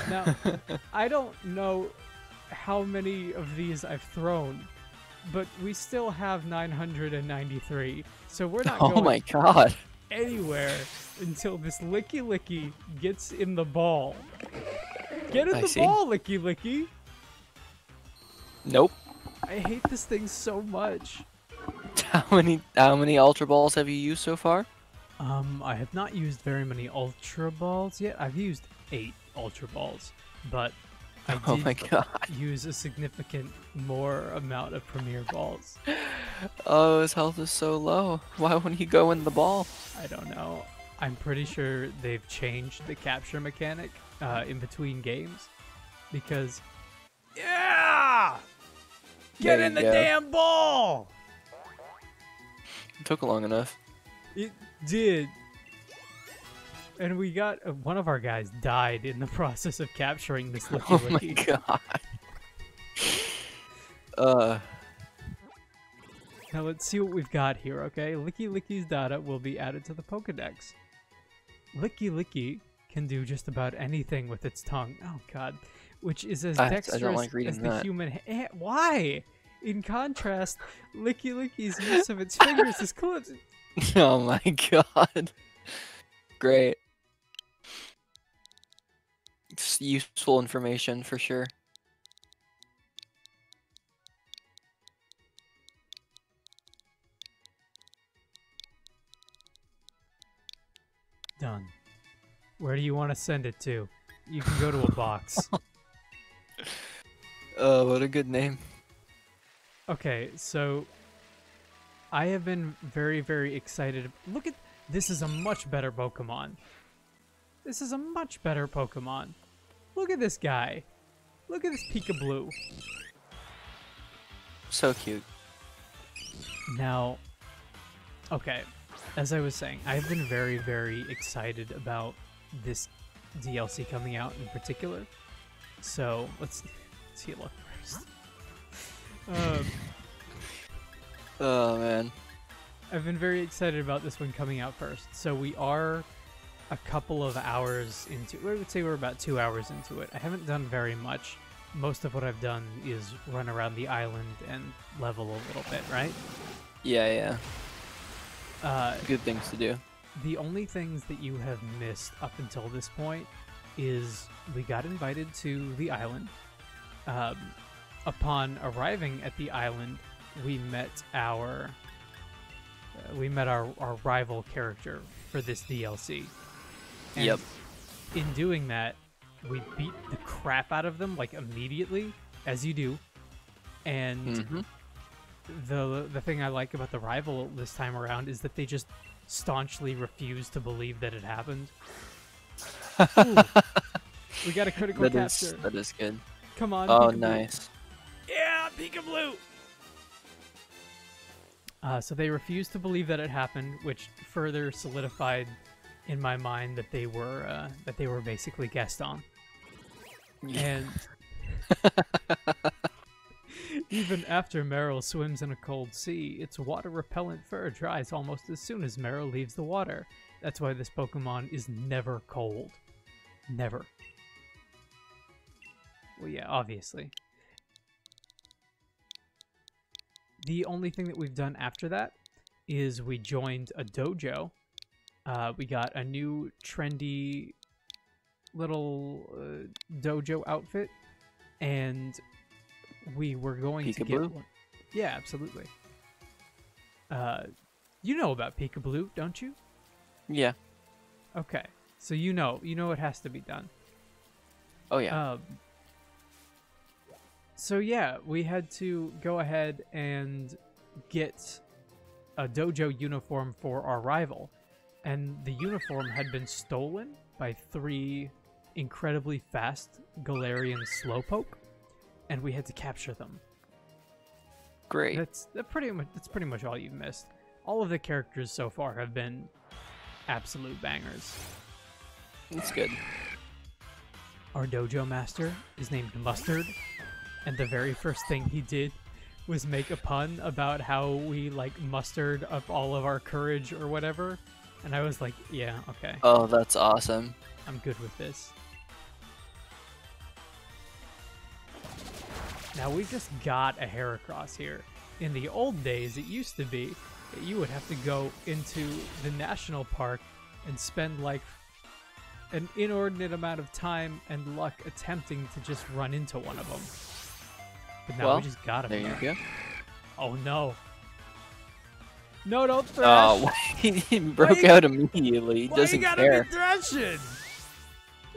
Now, I don't know how many of these I've thrown, but we still have 993. So we're not Oh my going god. anywhere until this Licky Licky gets in the ball. Get in I the see. ball, Licky Licky! Nope. I hate this thing so much. How many Ultra Balls have you used so far? I have not used very many Ultra Balls yet. I've used 8 Ultra Balls, but I Oh did my god. use a significant more amount of Premier Balls. Oh, his health is so low. Why wouldn't he go in the ball? I don't know. I'm pretty sure they've changed the capture mechanic in between games because yeah, get There in you the go. damn ball. It took long enough. It did. And we got one of our guys died in the process of capturing this Licky Oh my Licky. god. Uh, Now let's see what we've got here, okay? Licky Licky's data will be added to the Pokedex. Licky Licky can do just about anything with its tongue. Oh god. Which is as I dexterous don't like reading as the that. human why? In contrast, Licky Licky's use of its fingers is close. oh my god. Great. It's useful information for sure. Done. Where do you want to send it to? You can go to a box. What a good name. Okay, so I have been very, very excited. Look at this is a much better Pokemon. This is a much better Pokemon. Look at this guy. Look at this Peekaboo. So cute. Now, okay, as I was saying, I've been very, very excited about this DLC coming out in particular. So let's heal up first. Oh man. I've been very excited about this one coming out first. So we are a couple of hours into I would say we're about 2 hours into it. I haven't done very much. Most of what I've done is run around the island and level a little bit, right? Yeah. Uh, Good things to do. the only things that you have missed up until this point is we got invited to the island. Upon arriving at the island, we met our rival character for this DLC. And Yep. in doing that, we beat the crap out of them like immediately, as you do. And Mm-hmm. the thing I like about the rival this time around is that they just staunchly refuse to believe that it happened. Ooh, we got a critical capture. That is good. Come on, Oh, Peekaboo. nice. Yeah, Peekaboo! So they refused to believe that it happened, which further solidified in my mind that they were basically Gaston. Yeah. And even after Meryl swims in a cold sea, its water-repellent fur dries almost as soon as Meryl leaves the water. That's why this Pokemon is never cold. Never. Well, yeah, obviously. The only thing that we've done after that is we joined a dojo. We got a new trendy little dojo outfit, and we were going to get Peekaboo? one. Yeah, absolutely. You know about Peekaboo, don't you? Yeah. Okay, so you know it has to be done. Oh yeah. So yeah, we had to go ahead and get a dojo uniform for our rival, and the uniform had been stolen by 3 incredibly fast Galarian Slowpoke, and we had to capture them. Great. That's pretty much all you've missed. All of the characters so far have been absolute bangers. That's good. Our dojo master is named Mustard, and the very first thing he did was make a pun about how we like mustered up all of our courage or whatever, and I was like, yeah, okay, Oh, that's awesome. I'm good with this. Now we just got a Heracross here. In the old days, it used to be that you would have to go into the national park and spend like an inordinate amount of time and luck attempting to just run into one of them. But now we just got him. There you go. Oh no. No, don't thrash. Oh, he broke out immediately. He doesn't care. Why you gotta be thrashing?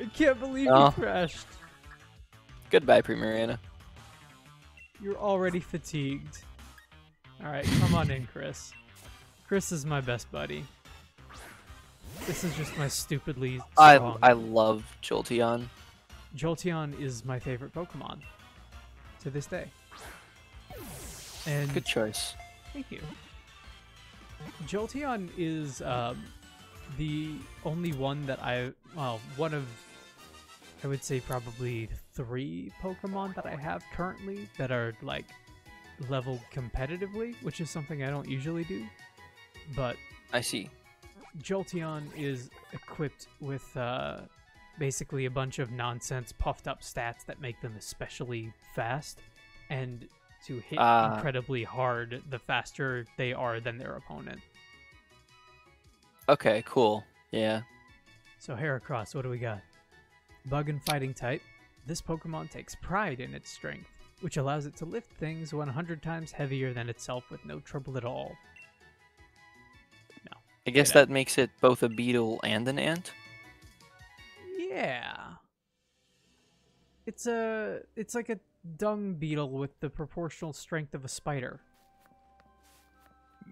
I can't believe you thrashed. Goodbye, Primarina. You're already fatigued. Alright, come on in, Chris. Chris is my best buddy. This is just my stupidly strong... I love Jolteon. Jolteon is my favorite Pokemon. To this day. And good choice. Thank you. Jolteon is the only one that one of, I would say probably 3 Pokemon that I have currently that are like leveled competitively, which is something I don't usually do. But I see. Jolteon is equipped with basically a bunch of nonsense puffed up stats that make them especially fast and to hit incredibly hard the faster they are than their opponent. Okay, cool. Yeah. So Heracross, what do we got? Bug and fighting type. This Pokemon takes pride in its strength, which allows it to lift things 100 times heavier than itself with no trouble at all. No. I guess that makes it both a beetle and an ant? Yeah. It's like a dung beetle with the proportional strength of a spider.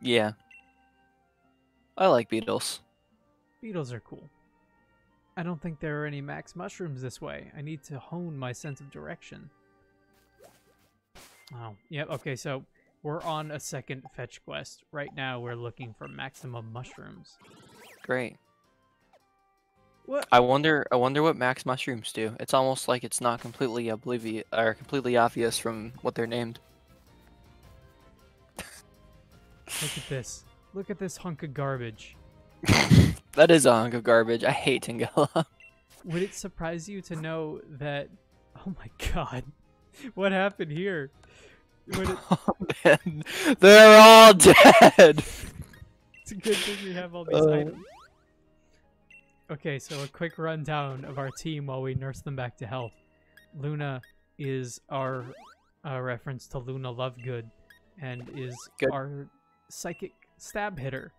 Yeah. I like beetles. Beetles are cool. I don't think there are any max mushrooms this way. I need to hone my sense of direction. Oh, yep, okay, so we're on a second fetch quest. Right now we're looking for maximum mushrooms. Great. What? I wonder what max mushrooms do. It's almost like it's not completely completely obvious from what they're named. Look at this. Look at this hunk of garbage. That is a hunk of garbage. I hate Tangela. Would it surprise you to know that... Oh my god. What happened here? Oh, man. They're all dead! It's a good thing we have all these items. Okay, so a quick rundown of our team while we nurse them back to health. Luna is our reference to Luna Lovegood and is our psychic stab hitter.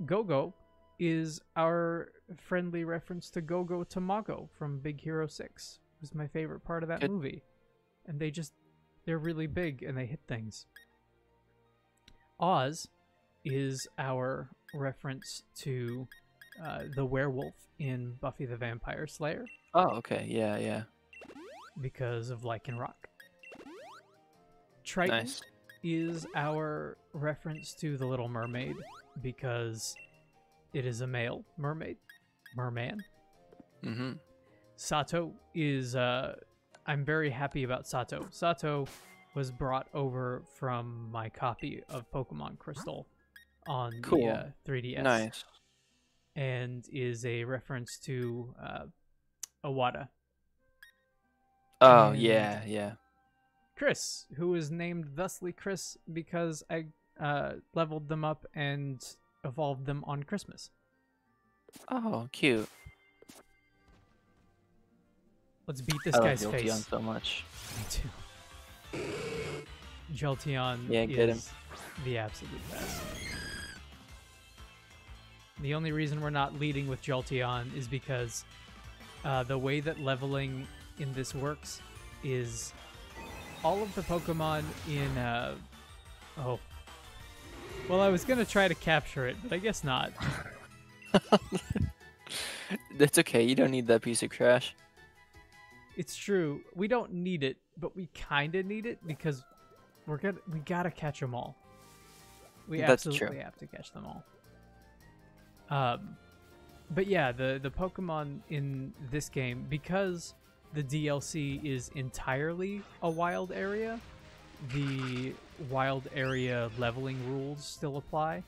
Go-Go is our friendly reference to Go-Go Tamago from Big Hero 6. It was my favorite part of that movie. And they're really big and they hit things. Oz is our reference to the werewolf in Buffy the Vampire Slayer. Oh, okay. Yeah, yeah. Because of Lycanroc. Triton is our reference to the Little Mermaid because it is a male mermaid. Merman. Mm-hmm. Sato is... I'm very happy about Sato. Sato was brought over from my copy of Pokemon Crystal on the 3DS. Nice. And is a reference to Iwata. Oh, yeah, yeah. Chris, who is named thusly Chris because I leveled them up and evolved them on Christmas. Oh, cute. Let's beat this guy's face. I love Jolteon so much. Me too. Jolteon is the absolute best. The only reason we're not leading with Jolteon is because the way that leveling in this works is all of the Pokemon in... oh. Well, I was going to try to capture it, but I guess not. That's okay. You don't need that piece of trash. It's true. We don't need it, but we kind of need it because we gotta catch them all. We absolutely have to catch them all. But yeah, the Pokemon in this game, because the DLC is entirely a wild area, the wild area leveling rules still apply.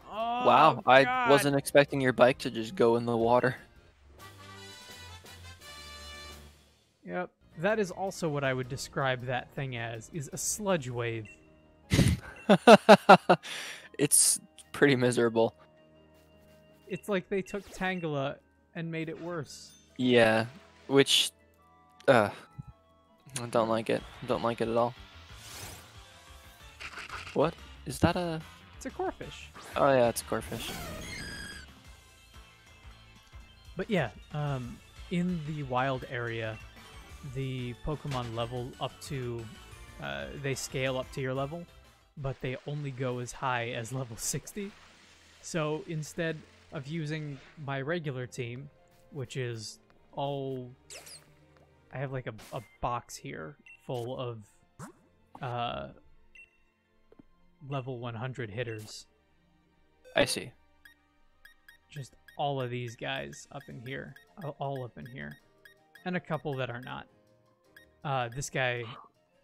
Oh, wow, God. I wasn't expecting your bike to just go in the water. Yep, That is also what I would describe that thing as, is a sludge wave. It's pretty miserable. It's like they took Tangela and made it worse. Yeah, which, I don't like it. Don't like it at all. What? Is that a... It's a corefish. Oh yeah, it's a corefish. But yeah, in the wild area, the Pokemon level up to, they scale up to your level, but they only go as high as level 60. So instead of using my regular team, which is all... I have like a box here full of level 100 hitters. I see. Just all of these guys up in here. All up in here. And a couple that are not. This guy,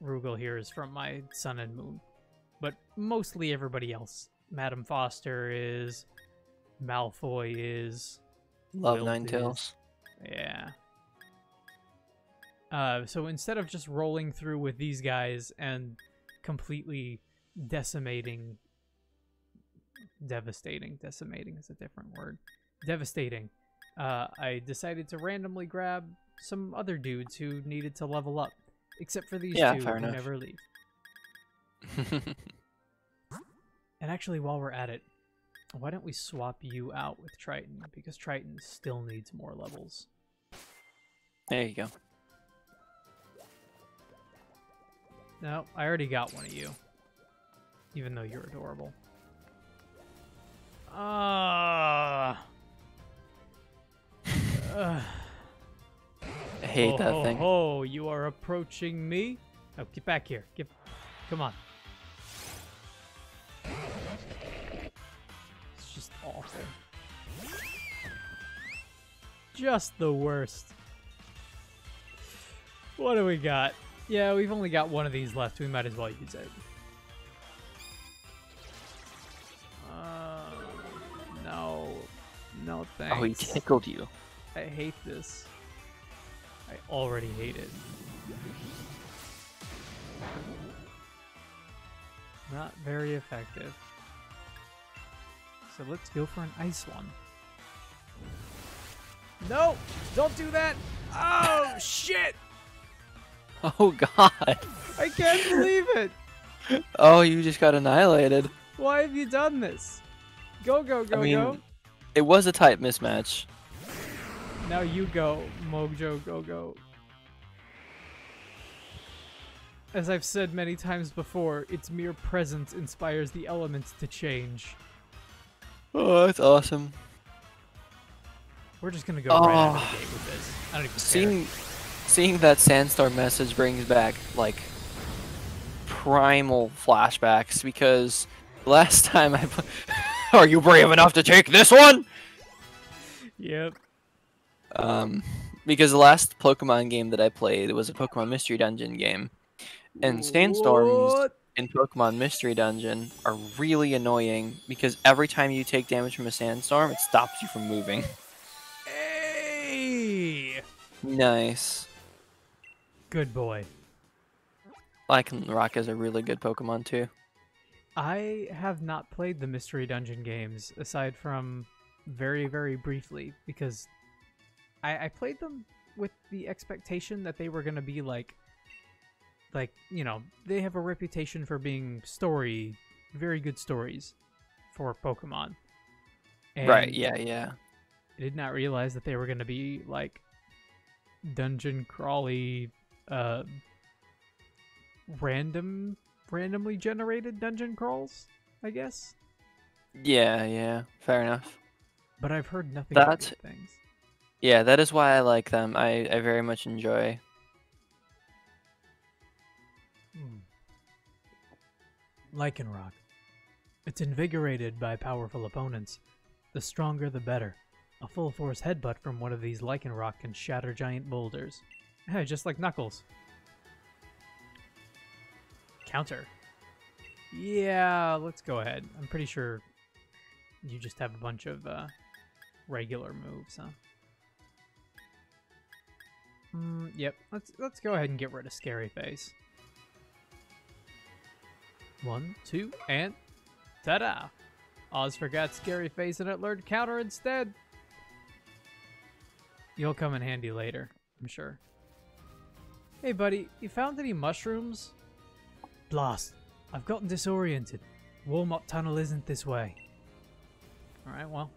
Rugal here, is from my Sun and Moon. But mostly everybody else. Madam Foster is. Malfoy is. Love Wilt Ninetales. is. Yeah. So instead of just rolling through with these guys and completely decimating, decimating is a different word, devastating, I decided to randomly grab some other dudes who needed to level up, except for these two who never leave. And actually, while we're at it, why don't we swap you out with Triton, because Triton still needs more levels. There you go. No, I already got one of you. Even though you're adorable. I hate that thing. Oh, you are approaching me? Oh, get back here. Come on. It's just awful. Just the worst. What do we got? Yeah, we've only got one of these left. We might as well use it. No. No thanks. Oh, he tickled you. I hate this. I already hate it. Not very effective. So let's go for an ice one. No! Don't do that! Oh, shit! Oh, God. I can't believe it! Oh, you just got annihilated. Why have you done this? Go, go, go, go. It was a type mismatch. Now you go, Mojo, go, go. As I've said many times before, its mere presence inspires the elements to change. Oh, that's awesome. We're just gonna go right out of the gate with this. I don't even care. Seeing that Sandstorm message brings back, like, primal flashbacks, because last time I Are you brave enough to take this one? Yep. Because the last Pokemon game that I played was a Pokemon Mystery Dungeon game. And Sandstorms in Pokemon Mystery Dungeon are really annoying because every time you take damage from a sandstorm, it stops you from moving. Hey! Nice. Good boy. Lycanroc is a really good Pokemon too. I have not played the Mystery Dungeon games aside from very, very briefly because I played them with the expectation that they were going to be like, you know, they have a reputation for being very good stories for Pokemon. And right, yeah. I did not realize that they were going to be like dungeon crawly, randomly generated dungeon crawls, I guess. Yeah, fair enough. But I've heard nothing but good things. Yeah, that is why I like them. I very much enjoy. Lycanroc. It's invigorated by powerful opponents. The stronger the better. A full force headbutt from one of these Lycanroc can shatter giant boulders. Hey, just like Knuckles. Counter. Yeah, let's go ahead. I'm pretty sure you just have a bunch of regular moves, huh? Yep. Let's go ahead and get rid of Scary Face. 1, 2, and ta-da! Oz forgot Scary Face and it learned counter instead. You'll come in handy later, I'm sure. Hey, buddy, you found any mushrooms? Blast! I've gotten disoriented. Warm-up tunnel isn't this way. Alright, well.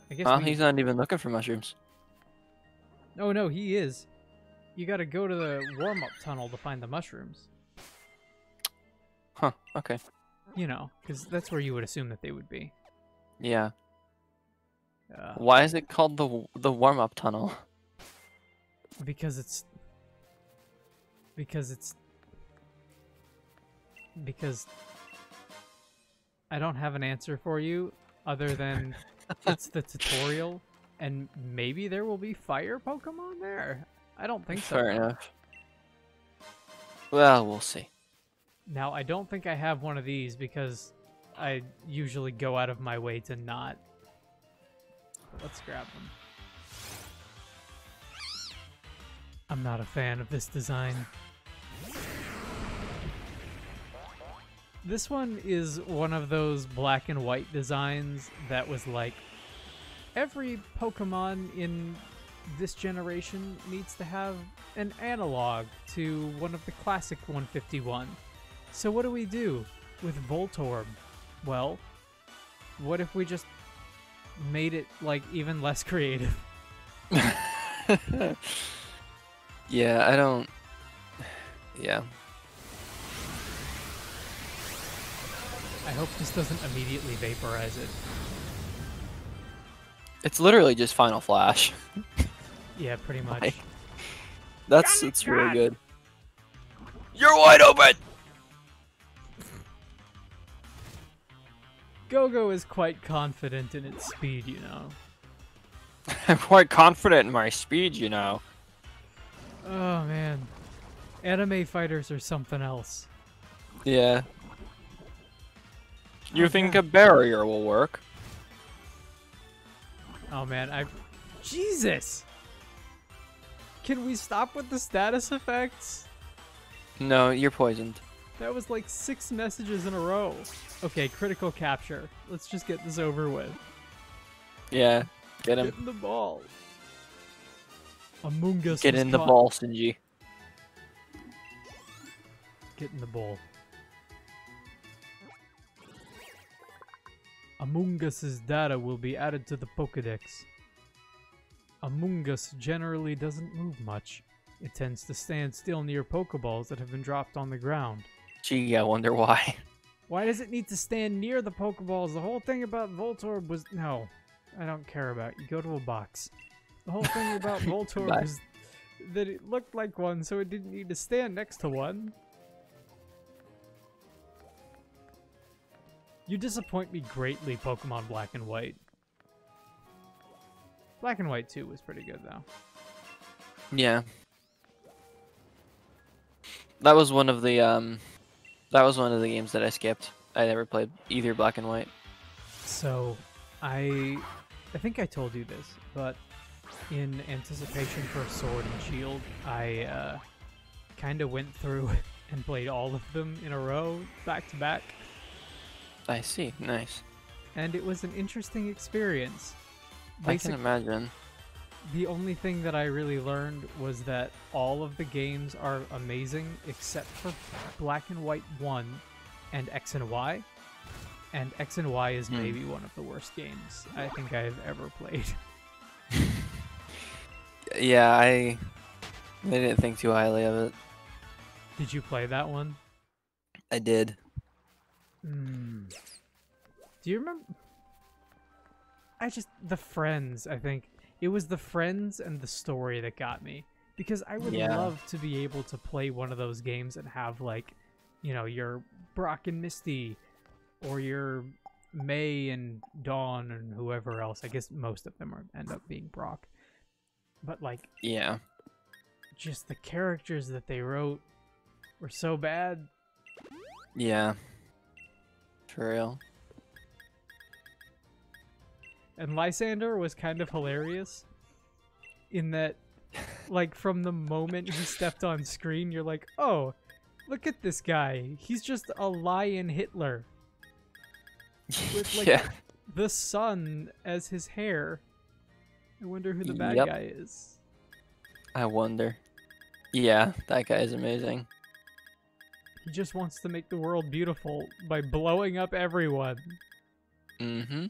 I guess He's not even looking for mushrooms. Oh, no, he is. You gotta go to the warm-up tunnel to find the mushrooms. Huh, okay. You know, because that's where you would assume that they would be. Yeah. Why is it called the warm-up tunnel? Because I don't have an answer for you other than it's the tutorial, and maybe there will be fire Pokemon there. I don't think so. Fair enough. Well, we'll see. Now, I don't think I have one of these because I usually go out of my way to not. But let's grab them. I'm not a fan of this design. This one is one of those black and white designs that was like, every Pokemon in this generation needs to have an analog to one of the classic 151. So what do we do with Voltorb? Well, what if we just made it like even less creative? Yeah, I don't... Yeah. I hope this doesn't immediately vaporize it. It's literally just Final Flash. Yeah, pretty much. Like, it's really good. You're wide open! Go-Go is quite confident in its speed, you know. I'm quite confident in my speed, you know. Oh, man. Anime fighters are something else. Yeah. You Oh, think God. a barrier will work? Oh, man, Jesus! Can we stop with the status effects? No, you're poisoned. That was like 6 messages in a row. Okay, critical capture. Let's just get this over with. Yeah, get him. Get in the ball. Among Us Get was in the caught. ball, Shinji. Get in the ball. Among Us's data will be added to the Pokedex. Among Us generally doesn't move much. It tends to stand still near Pokeballs that have been dropped on the ground. Gee, I wonder why. Why does it need to stand near the Pokeballs? The whole thing about Voltorb was... No, I don't care about it. You go to a box. The whole thing about Voltorb Bye. was that it looked like one, so it didn't need to stand next to one. You disappoint me greatly, Pokemon Black and White. Black and White 2 was pretty good, though. Yeah. That was one of the games that I skipped. I never played either Black and White. So, I think I told you this, but in anticipation for Sword and Shield, I kind of went through and played all of them in a row, back to back. I see. Nice. And it was an interesting experience. I can imagine. The only thing that I really learned was that all of the games are amazing except for Black and White 1 and X and Y. And X and Y is maybe one of the worst games I think I've ever played. Yeah, I didn't think too highly of it. Did you play that one? I did. Do you remember? The Friends, I think. It was the Friends and the story that got me. Because I would love to be able to play one of those games and have, like, you know, your Brock and Misty, or your May and Dawn and whoever else. I guess most of them end up being Brock. But, like, Yeah. just the characters that they wrote were so bad. Yeah. For real. And Lysander was kind of hilarious in that Like, from the moment he stepped on screen, you're like, oh, look at this guy. He's just a lion Hitler. With, like, Yeah. the sun as his hair. I wonder who the bad Yep. guy is. I wonder. Yeah, that guy is amazing. He just wants to make the world beautiful by blowing up everyone. Mm-hmm.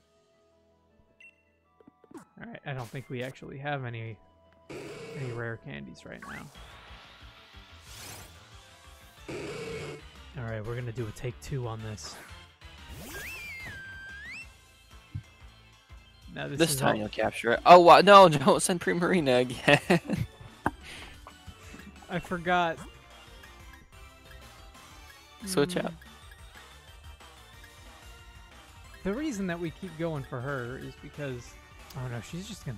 Alright, I don't think we actually have any rare candies right now. Alright, we're gonna do a take 2 on this. Now This time you'll capture it. Oh, wow. No, don't send Primarina again. I forgot. Switch out. The reason that we keep going for her is because... Oh no, she's just gonna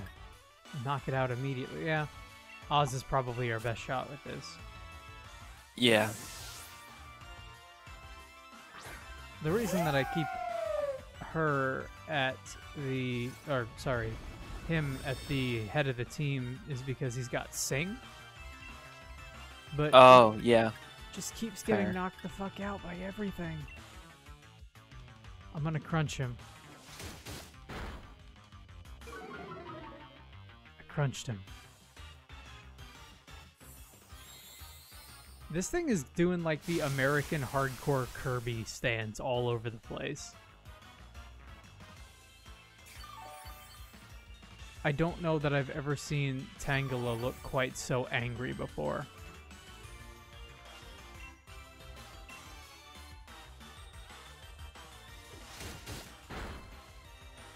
knock it out immediately. Yeah. Oz is probably our best shot with this. Yeah. The reason that I keep her at the... Or, sorry, him at the head of the team is because he's got Sing. But Oh, yeah. just keeps getting Fair. knocked the fuck out by everything. I'm gonna crunch him. I crunched him. This thing is doing like the American hardcore Kirby stance all over the place. I don't know that I've ever seen Tangela look quite so angry before.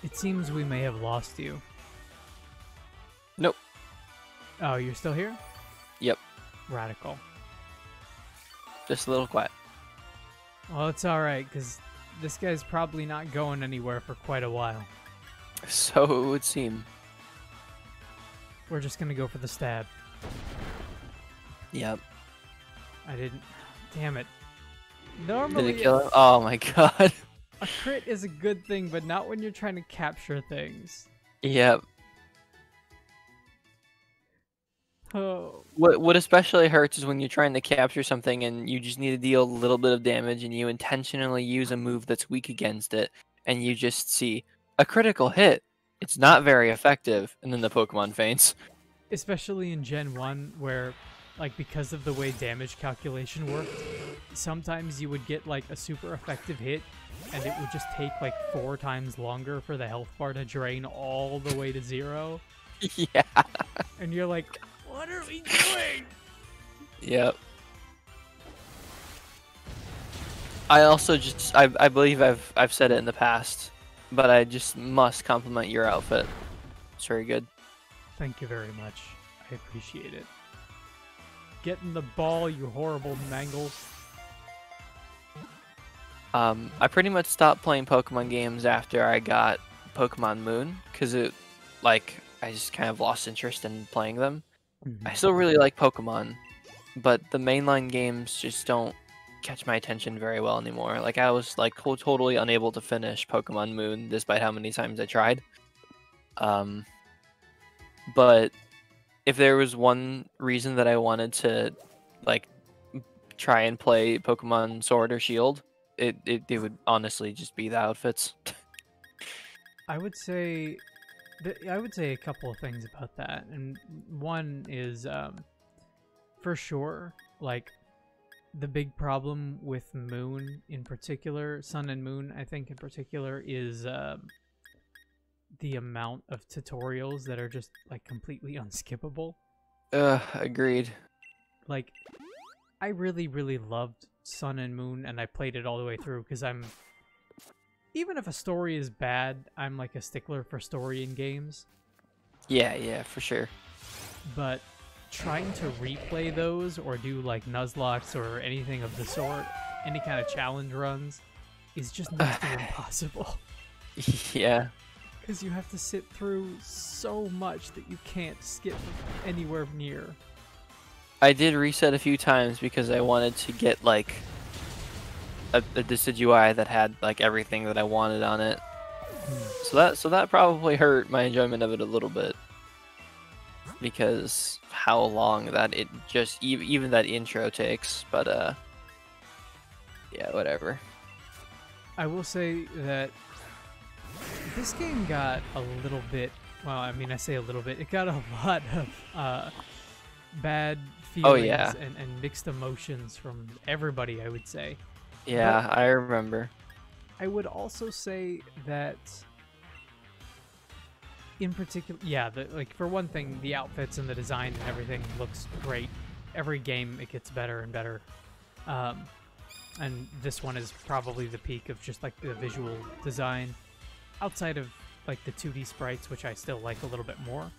It seems we may have lost you. Nope. Oh, you're still here? Yep. Radical. Just a little quiet. Well, it's alright, because this guy's probably not going anywhere for quite a while. So it would seem. We're just gonna go for the stab. Yep. I didn't... Damn it. Normally, Did it kill him? Oh my god. a crit is a good thing, but not when you're trying to capture things. Yep. Oh. What especially hurts is when you're trying to capture something and you just need to deal a little bit of damage and you intentionally use a move that's weak against it and you just see a critical hit. It's not very effective, and then the Pokemon faints. Especially in Gen 1, where, like, because of the way damage calculation worked, sometimes you would get, like, a super effective hit, and it would just take, like, 4 times longer for the health bar to drain all the way to 0. Yeah. And you're like, what are we doing? Yep. I also just I believe I've said it in the past, but I just must compliment your outfit. It's very good. Thank you very much. I appreciate it. Get in the ball, you horrible mangles. I pretty much stopped playing Pokemon games after I got Pokemon Moon, because it, like, I just kind of lost interest in playing them. I still really like Pokemon, but the mainline games just don't catch my attention very well anymore. Like, I was, like, totally unable to finish Pokemon Moon, despite how many times I tried. But if there was one reason that I wanted to, like, try and play Pokemon Sword or Shield, it would honestly just be the outfits. I would say a couple of things about that, and one is for sure, like, the big problem with Moon in particular, Sun and Moon I think in particular, is the amount of tutorials that are just, like, completely unskippable. Agreed. Like, I really loved Sun and Moon, and I played it all the way through because even if a story is bad, I'm like a stickler for story in games. Yeah, for sure. But trying to replay those or do like Nuzlocke or anything of the sort, any kind of challenge runs, is just next to impossible. Yeah. Because you have to sit through so much that you can't skip anywhere near. I did reset a few times because I wanted to get, like, a Decidueye that had, like, everything that I wanted on it. So that probably hurt my enjoyment of it a little bit. because how long that it just even that intro takes. But yeah, whatever. I will say that this game got a little bit, well, I mean, I say a little bit, it got a lot of bad feelings and mixed emotions from everybody, I would say. Yeah, but I remember. I would also say that, in particular, yeah, like for one thing, the outfits and the design and everything looks great. Every game, it gets better and better. And this one is probably the peak of just like the visual design, outside of like the 2D sprites, which I still like a little bit more.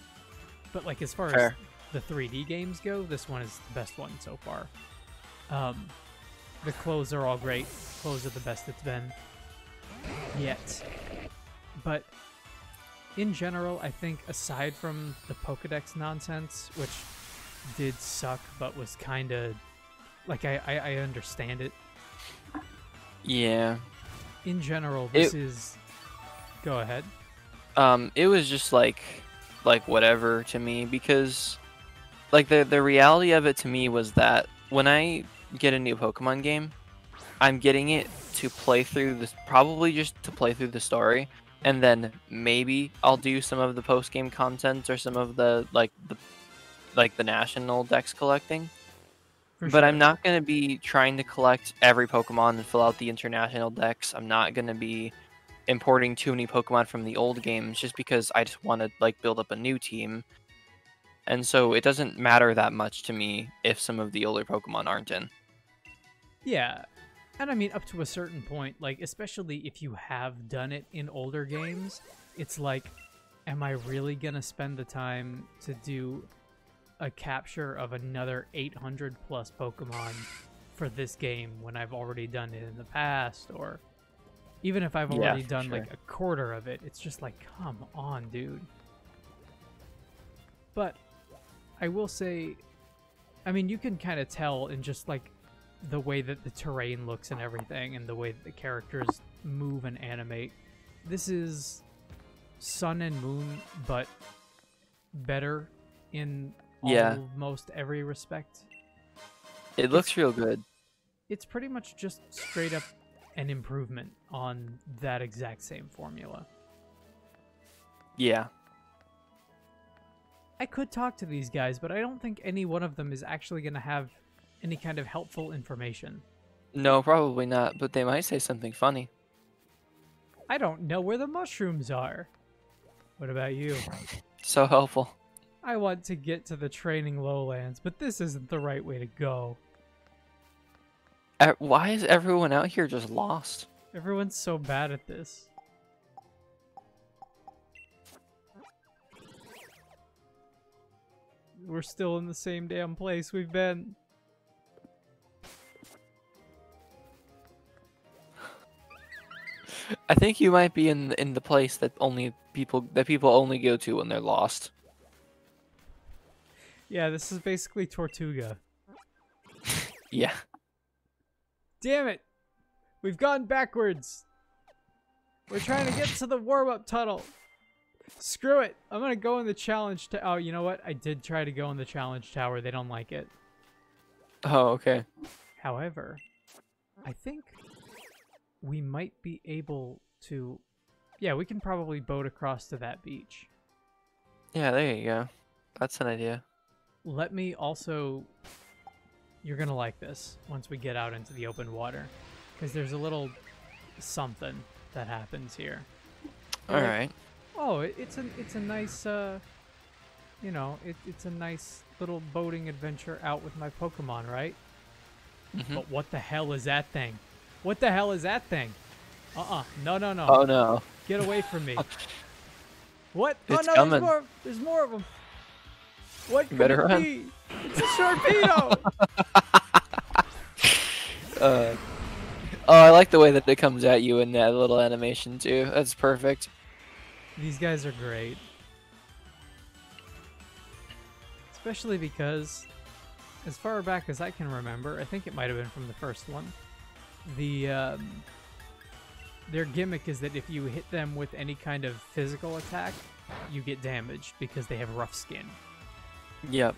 But like as far as the 3D games go, this one is the best one so far. The clothes are all great. Clothes are the best it's been yet. But in general, I think aside from the Pokédex nonsense, which did suck but was kind of like I understand it. Yeah. In general, this is... Go ahead. It was just like whatever to me, because like the reality of it to me was that when I get a new Pokemon game, I'm getting it to play through this, probably just to play through the story, and then maybe I'll do some of the post-game content or some of the the national dex collecting. But I'm not going to be trying to collect every Pokemon and fill out the international decks. I'm not going to be importing too many Pokemon from the old games just because I just want to like build up a new team. And so it doesn't matter that much to me if some of the older Pokemon aren't in. Yeah. And I mean, up to a certain point, like, especially if you have done it in older games, it's like, am I really going to spend the time to do a capture of another 800 plus Pokemon for this game when I've already done it in the past? Or even if I've already done like a quarter of it, it's just like, come on, dude. But I will say, I mean, you can kind of tell in just like the way that the terrain looks and everything, and the way that the characters move and animate. This is Sun and Moon, but better in almost every respect. It looks real good. It's pretty much just straight up an improvement on that exact same formula. Yeah. I could talk to these guys, but I don't think any one of them is actually going to have any kind of helpful information. No, probably not, but they might say something funny. I don't know where the mushrooms are. What about you? So helpful. I want to get to the training lowlands, but this isn't the right way to go. Why is everyone out here just lost? Everyone's so bad at this. We're still in the same damn place we've been. I think you might be in the place that people only go to when they're lost. Yeah, this is basically Tortuga. Yeah. Damn it! We've gone backwards! We're trying to get to the warm-up tunnel! Screw it! I'm gonna go in the challenge to- Oh, you know what? I did try to go in the challenge tower. They don't like it. Oh, okay. However, I think we might be able to... Yeah, we can probably boat across to that beach. Yeah, there you go. That's an idea. Let me also... You're gonna like this once we get out into the open water, because there's a little something that happens here. All right. Oh, it's a nice you know, it's a nice little boating adventure out with my Pokemon, right? Mm-hmm. But what the hell is that thing? What the hell is that thing? No, no, no. Oh no. Get away from me. What? It's oh no, coming. There's more of them. What could better it run. be? It's a Sharpedo! Oh, I like the way that it comes at you in that little animation too. That's perfect. These guys are great. Especially because, as far back as I can remember, I think it might have been from the first one, their gimmick is that if you hit them with any kind of physical attack, you get damaged because they have rough skin. Yep.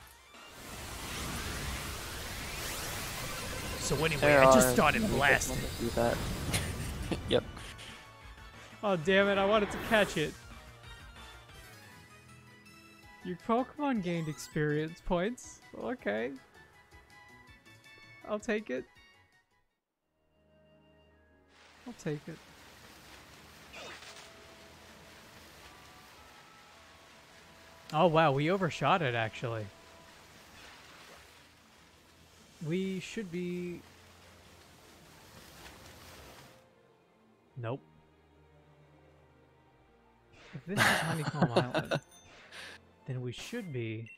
So anyway, There I just are started many blasting. Pokemon that do that. Yep. Oh, damn it, I wanted to catch it. Your Pokemon gained experience points. Okay. I'll take it. I'll take it. Oh, wow, we overshot it, actually. We should be... Nope. If this is Honeycomb Island, then we should be...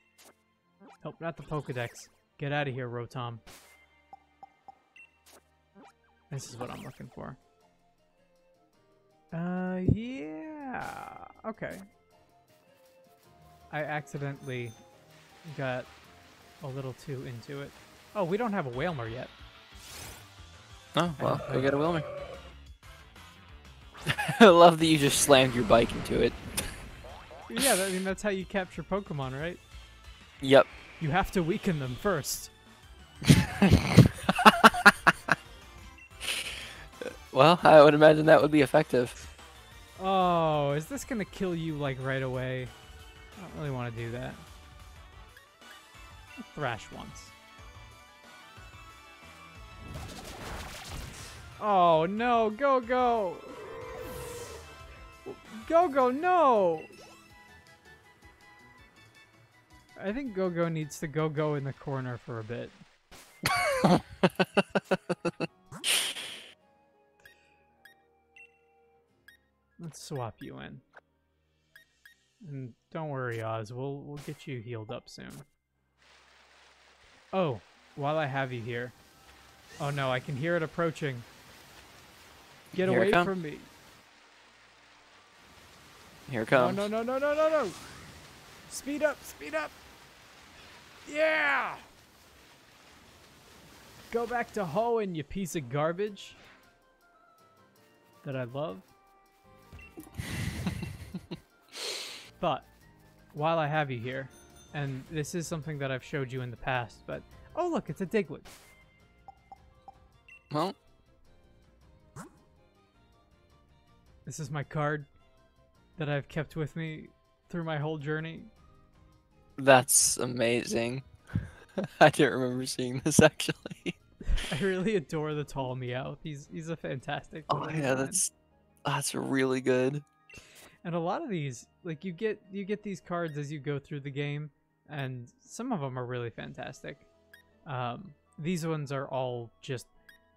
Nope, not the Pokedex. Get out of here, Rotom. This is what I'm looking for. Yeah. Okay. I accidentally got a little too into it. Oh, we don't have a Whalmer yet. Oh, well, go get a Wilmer. I love that you just slammed your bike into it. Yeah, I mean, that's how you capture Pokemon, right? Yep. You have to weaken them first. Well, I would imagine that would be effective. Oh, is this gonna kill you, like, right away? I don't really want to do that. I'll thrash once. Oh, no! Go, go! Go, go, no! I think Go-Go needs to go in the corner for a bit. Let's swap you in. And don't worry, Oz. We'll get you healed up soon. Oh, while I have you here. Oh no, I can hear it approaching. Get Here away it come. from me. Here it comes. No, no, no, no, no, no, no! Speed up, speed up! Yeah! Go back to hoeing, you piece of garbage. That I love. But, while I have you here, and this is something that I've showed you in the past, but... Oh look, it's a Diglett. Well, This is my card that I've kept with me through my whole journey. that's amazing. I didn't remember seeing this actually. I really adore the tall Meowth. He's a fantastic. Oh little yeah, design. that's really good. And a lot of these, like you get these cards as you go through the game, and some of them are really fantastic. These ones are all just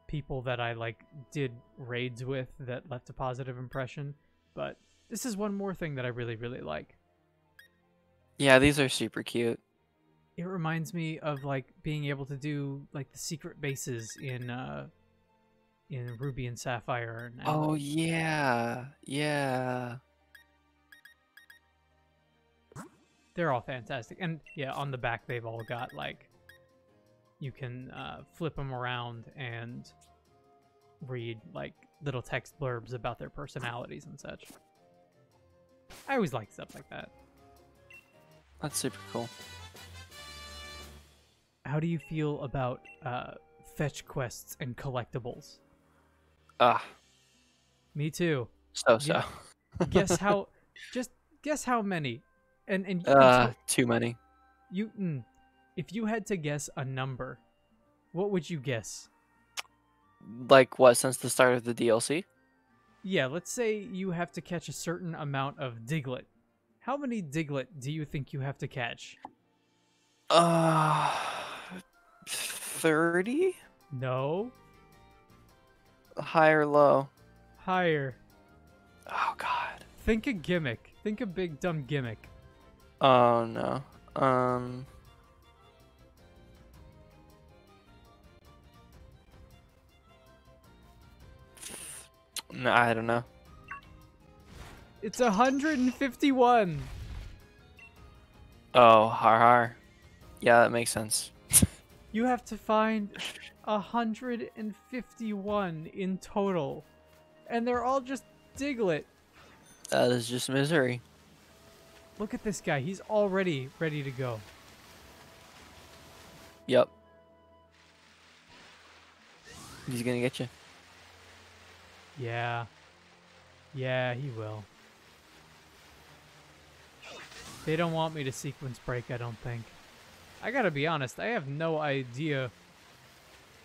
people that I like did raids with that left a positive impression. But this is one more thing that I really like. Yeah, these are super cute. It reminds me of like being able to do like the secret bases in Ruby and Sapphire. And Oh yeah, yeah. they're all fantastic. And yeah, on the back they've all got like you can flip them around and read like little text blurbs about their personalities and such. I always like stuff like that. That's super cool. How do you feel about fetch quests and collectibles? Ah, Me too. so. Guess how? Just guess how many. And you can too many. if you had to guess a number, what would you guess? Like what? Since the start of the DLC? Yeah, let's say you have to catch a certain amount of Diglett. How many Diglett do you think you have to catch? 30? No. High or low? Higher. Oh god. Think a gimmick. Think a big dumb gimmick. Oh no. No, I don't know. It's 151. Oh, har. Yeah, that makes sense. You have to find 151 in total. And they're all just Diglett. That is just misery. Look at this guy. He's already ready to go. Yep. He's gonna get you. Yeah. Yeah, he will. They don't want me to sequence break, I don't think. I gotta be honest, I have no idea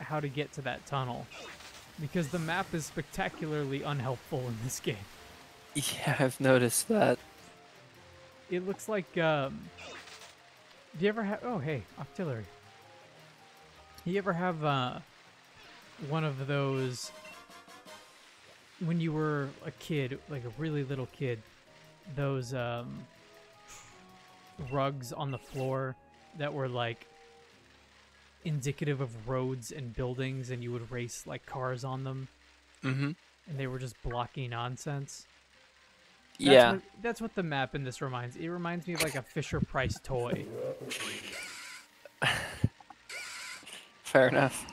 how to get to that tunnel. Because the map is spectacularly unhelpful in this game. Yeah, I've noticed that. It looks like, do you ever have, oh hey, artillery. You ever have, one of those, when you were a kid, like a really little kid, those, rugs on the floor that were like indicative of roads and buildings, and you would race like cars on them, Mm-hmm. and they were just blocky nonsense. Yeah. That's what the map in this reminds. It reminds me of like a Fisher Price toy. Fair enough.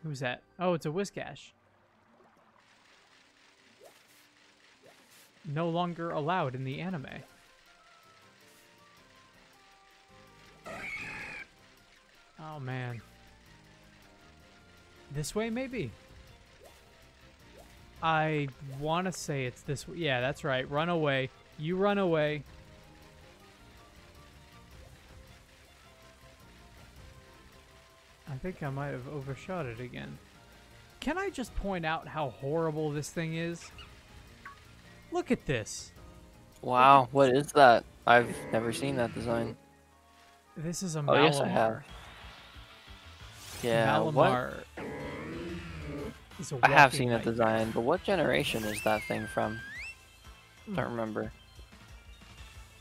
Who's that? Oh, it's a Whiscash. No longer allowed in the anime. Oh man. This way, maybe? I want to say it's this way. Yeah, that's right. Run away. You run away. I think I might have overshot it again. Can I just point out how horrible this thing is? Look at this. Wow, what is that? I've never seen that design. This is a Oh, Malamar. yes, I have. Yeah, Malamar. what? Is a I have walking seen that nightmare. design, but what generation is that thing from? Hmm. Don't remember.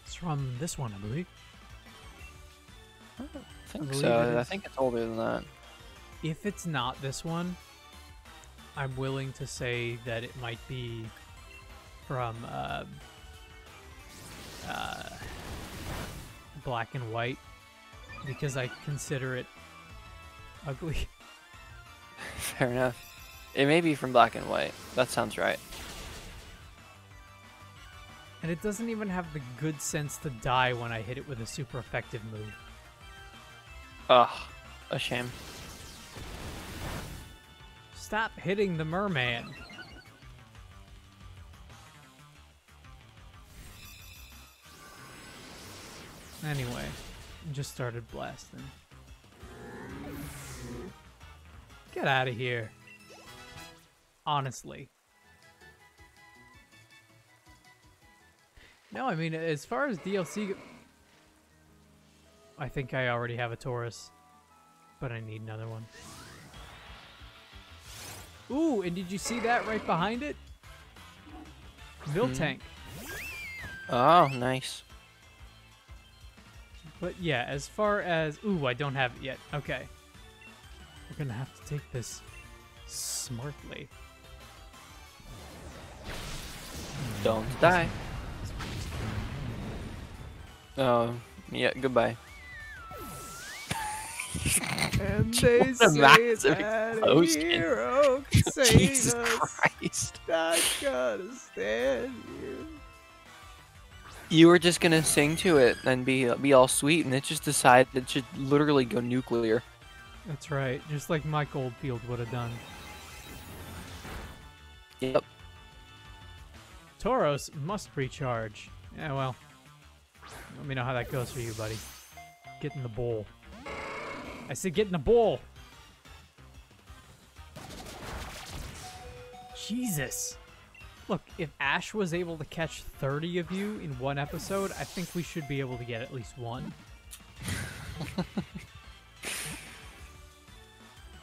It's from this one, I believe. I think believe so. it I is. think it's older than that. If it's not this one, I'm willing to say that it might be from Black and White, because I consider it ugly. Fair enough. It may be from Black and White. That sounds right. And it doesn't even have the good sense to die when I hit it with a super effective move. Ugh, a shame. Stop hitting the merman. Anyway, just started blasting. Get out of here. Honestly. No, I mean, as far as DLC... I think I already have a Taurus, but I need another one. Ooh, and did you see that right behind it? Miltank. Oh, nice. But yeah, as far as... Ooh, I don't have it yet. Okay. We're gonna have to take this smartly. Don't die. Oh, yeah, goodbye. And they What a say massive that a explosion. hero can save Jesus us. Christ. Not gonna stand here. You were just gonna sing to it and be all sweet, and it just decided it should literally go nuclear. That's right, just like Mike Oldfield would have done. Yep. Tauros must recharge. Yeah, well, let me know how that goes for you, buddy. Get in the bowl. I said get in the bowl. Jesus. Look, if Ash was able to catch 30 of you in one episode, I think we should be able to get at least one.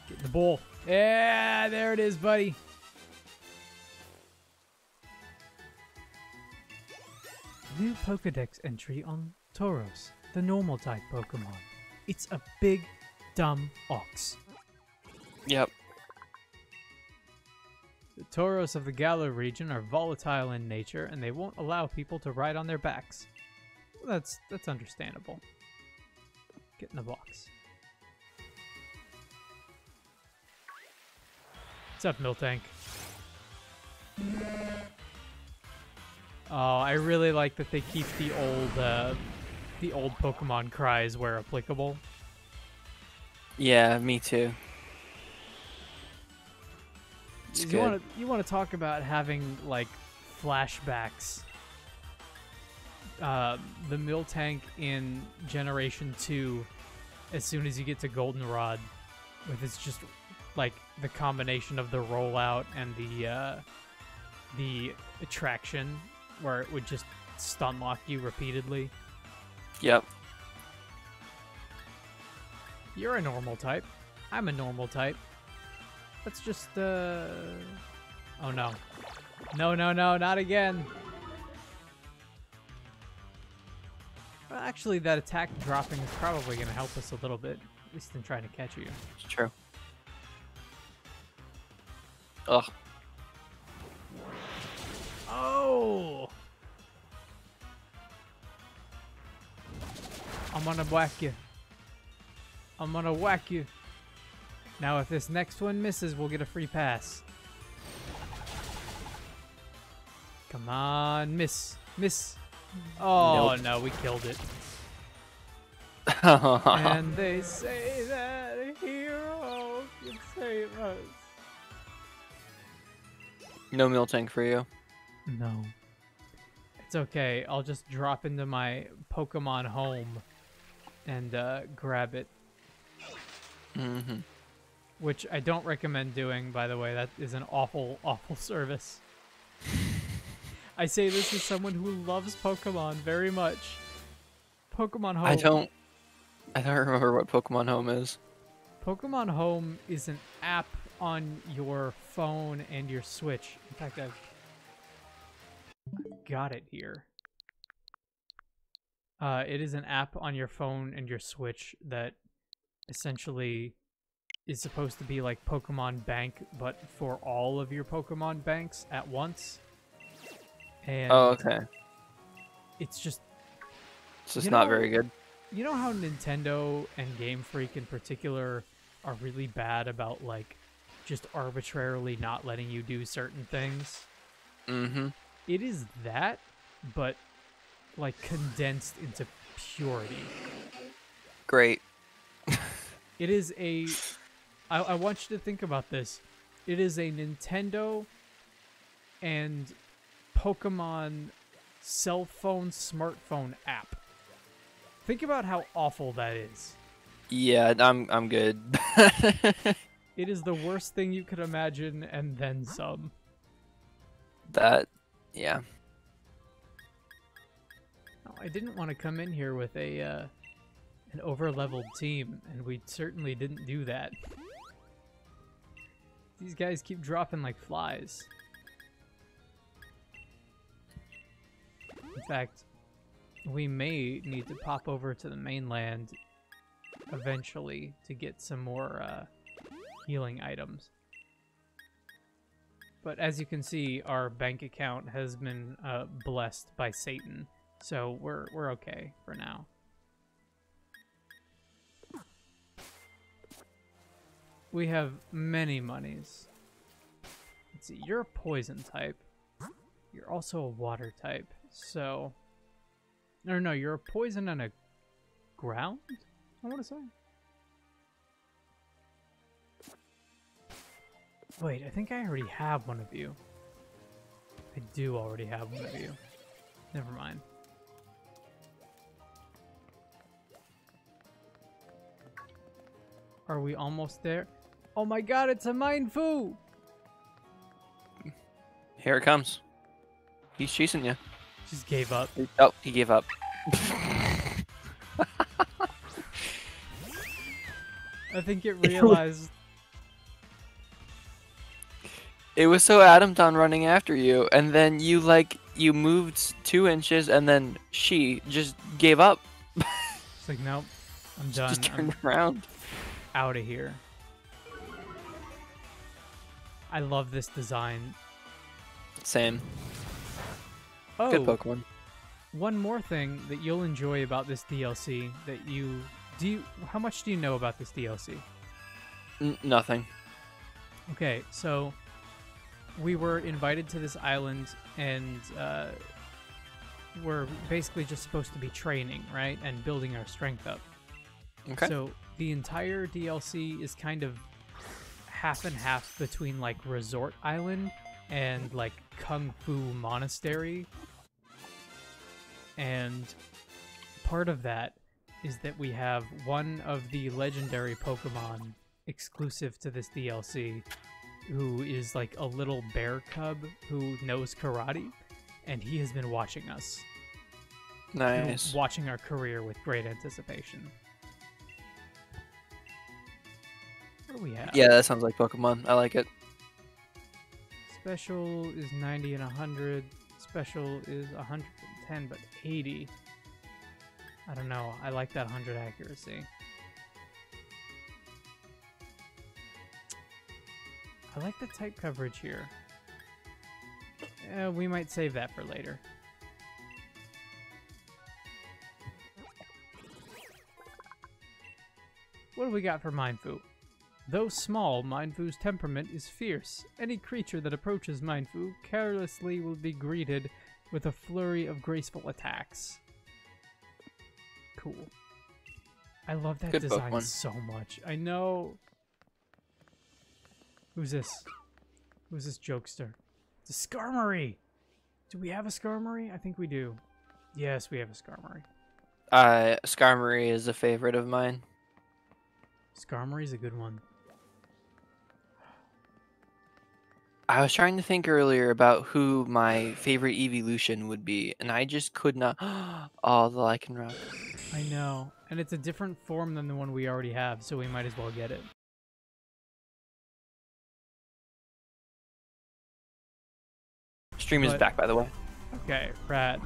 Get in the bowl. Yeah, there it is, buddy. New Pokedex entry on Tauros, the normal type Pokemon. It's a big, dumb ox. Yep. The Tauros of the Galar region are volatile in nature, and they won't allow people to ride on their backs. Well, that's understandable. Get in the box. What's up, Miltank? Oh, I really like that they keep the old the old Pokemon cries where applicable. Yeah, me too. It's good. You want to talk about having like flashbacks. The Miltank in Generation 2, as soon as you get to Goldenrod, with its just like the combination of the rollout and the attraction where it would just stun lock you repeatedly. Yep. You're a normal type. I'm a normal type. Let's just oh no. No, not again. Well, actually, that attack dropping is probably going to help us a little bit, at least in trying to catch you. It's true. Ugh. Oh! I'm gonna whack you. I'm gonna whack you. Now, if this next one misses, we'll get a free pass. Come on, miss. Miss. Oh, Nope. no, we killed it. And they say that a hero can save us. No Miltank for you. No. It's okay. I'll just drop into my Pokemon home and grab it. Mm-hmm. Which I don't recommend doing, by the way. That is an awful, awful service. I say this as someone who loves Pokemon very much. Pokemon Home. I don't remember what Pokemon Home is. Pokemon Home is an app on your phone and your Switch. In fact, I've got it here. It is an app on your phone and your Switch that essentially is supposed to be like Pokemon Bank, but for all of your Pokemon banks at once. And Oh, okay. it's just Not very good. You know how Nintendo and Game Freak in particular are really bad about like just arbitrarily not letting you do certain things? Mm-hmm. It is that, but like condensed into purity. Great. It is a... I want you to think about this. It is a Nintendo and Pokemon cell phone, smartphone app. Think about how awful that is. Yeah, I'm good. It is the worst thing you could imagine, and then some. Yeah. Oh, I didn't want to come in here with an over-leveled team, and we certainly didn't do that. These guys keep dropping like flies. In fact, we may need to pop over to the mainland eventually to get some more healing items. But as you can see, our bank account has been blessed by Satan, so we're okay for now. We have many monies. Let's see, you're a poison type. You're also a water type, so... No, you're a poison and a ground, I want to say. Wait, I think I already have one of you. I do already have one of you. Never mind. Are we almost there? Oh my god, it's a Mindfu! Here it comes. He's chasing you. Just gave up. Oh, he gave up. I think it realized... It was so adamant on running after you, and then you moved 2 inches, and then she just gave up. It's like, nope, I'm done. Just turned around. Out of here. I love this design. Same. Oh, Good Pokemon. one more thing that you'll enjoy about this DLC that how much do you know about this DLC? Nothing. Okay, so we were invited to this island, and we're basically just supposed to be training, right? And building our strength up. Okay. So the entire DLC is kind of half and half between like Resort Island and like Kung Fu Monastery. And part of that is that we have one of the legendary Pokemon exclusive to this DLC who is like a little bear cub who knows karate, and he has been watching us. Nice. Watching our career with great anticipation. What do we have? Yeah, that sounds like Pokemon. I like it. Special is 90 and 100. Special is 110, but 80. I don't know. I like that 100 accuracy. I like the type coverage here. We might save that for later. What do we got for Mindfu? Though small, Mindfu's temperament is fierce. Any creature that approaches Mindfu carelessly will be greeted with a flurry of graceful attacks. Cool. I love that Good design Pokemon. so much. I know. Who's this? Who's this jokester? It's a Skarmory! Do we have a Skarmory? I think we do. Yes, we have a Skarmory. Skarmory is a favorite of mine. Skarmory's a good one. I was trying to think earlier about who my favorite evolution would be, and I just could not. Oh, the Lycanroc. I know. And it's a different form than the one we already have, so we might as well get it. Stream is back, by the way. Okay, rad.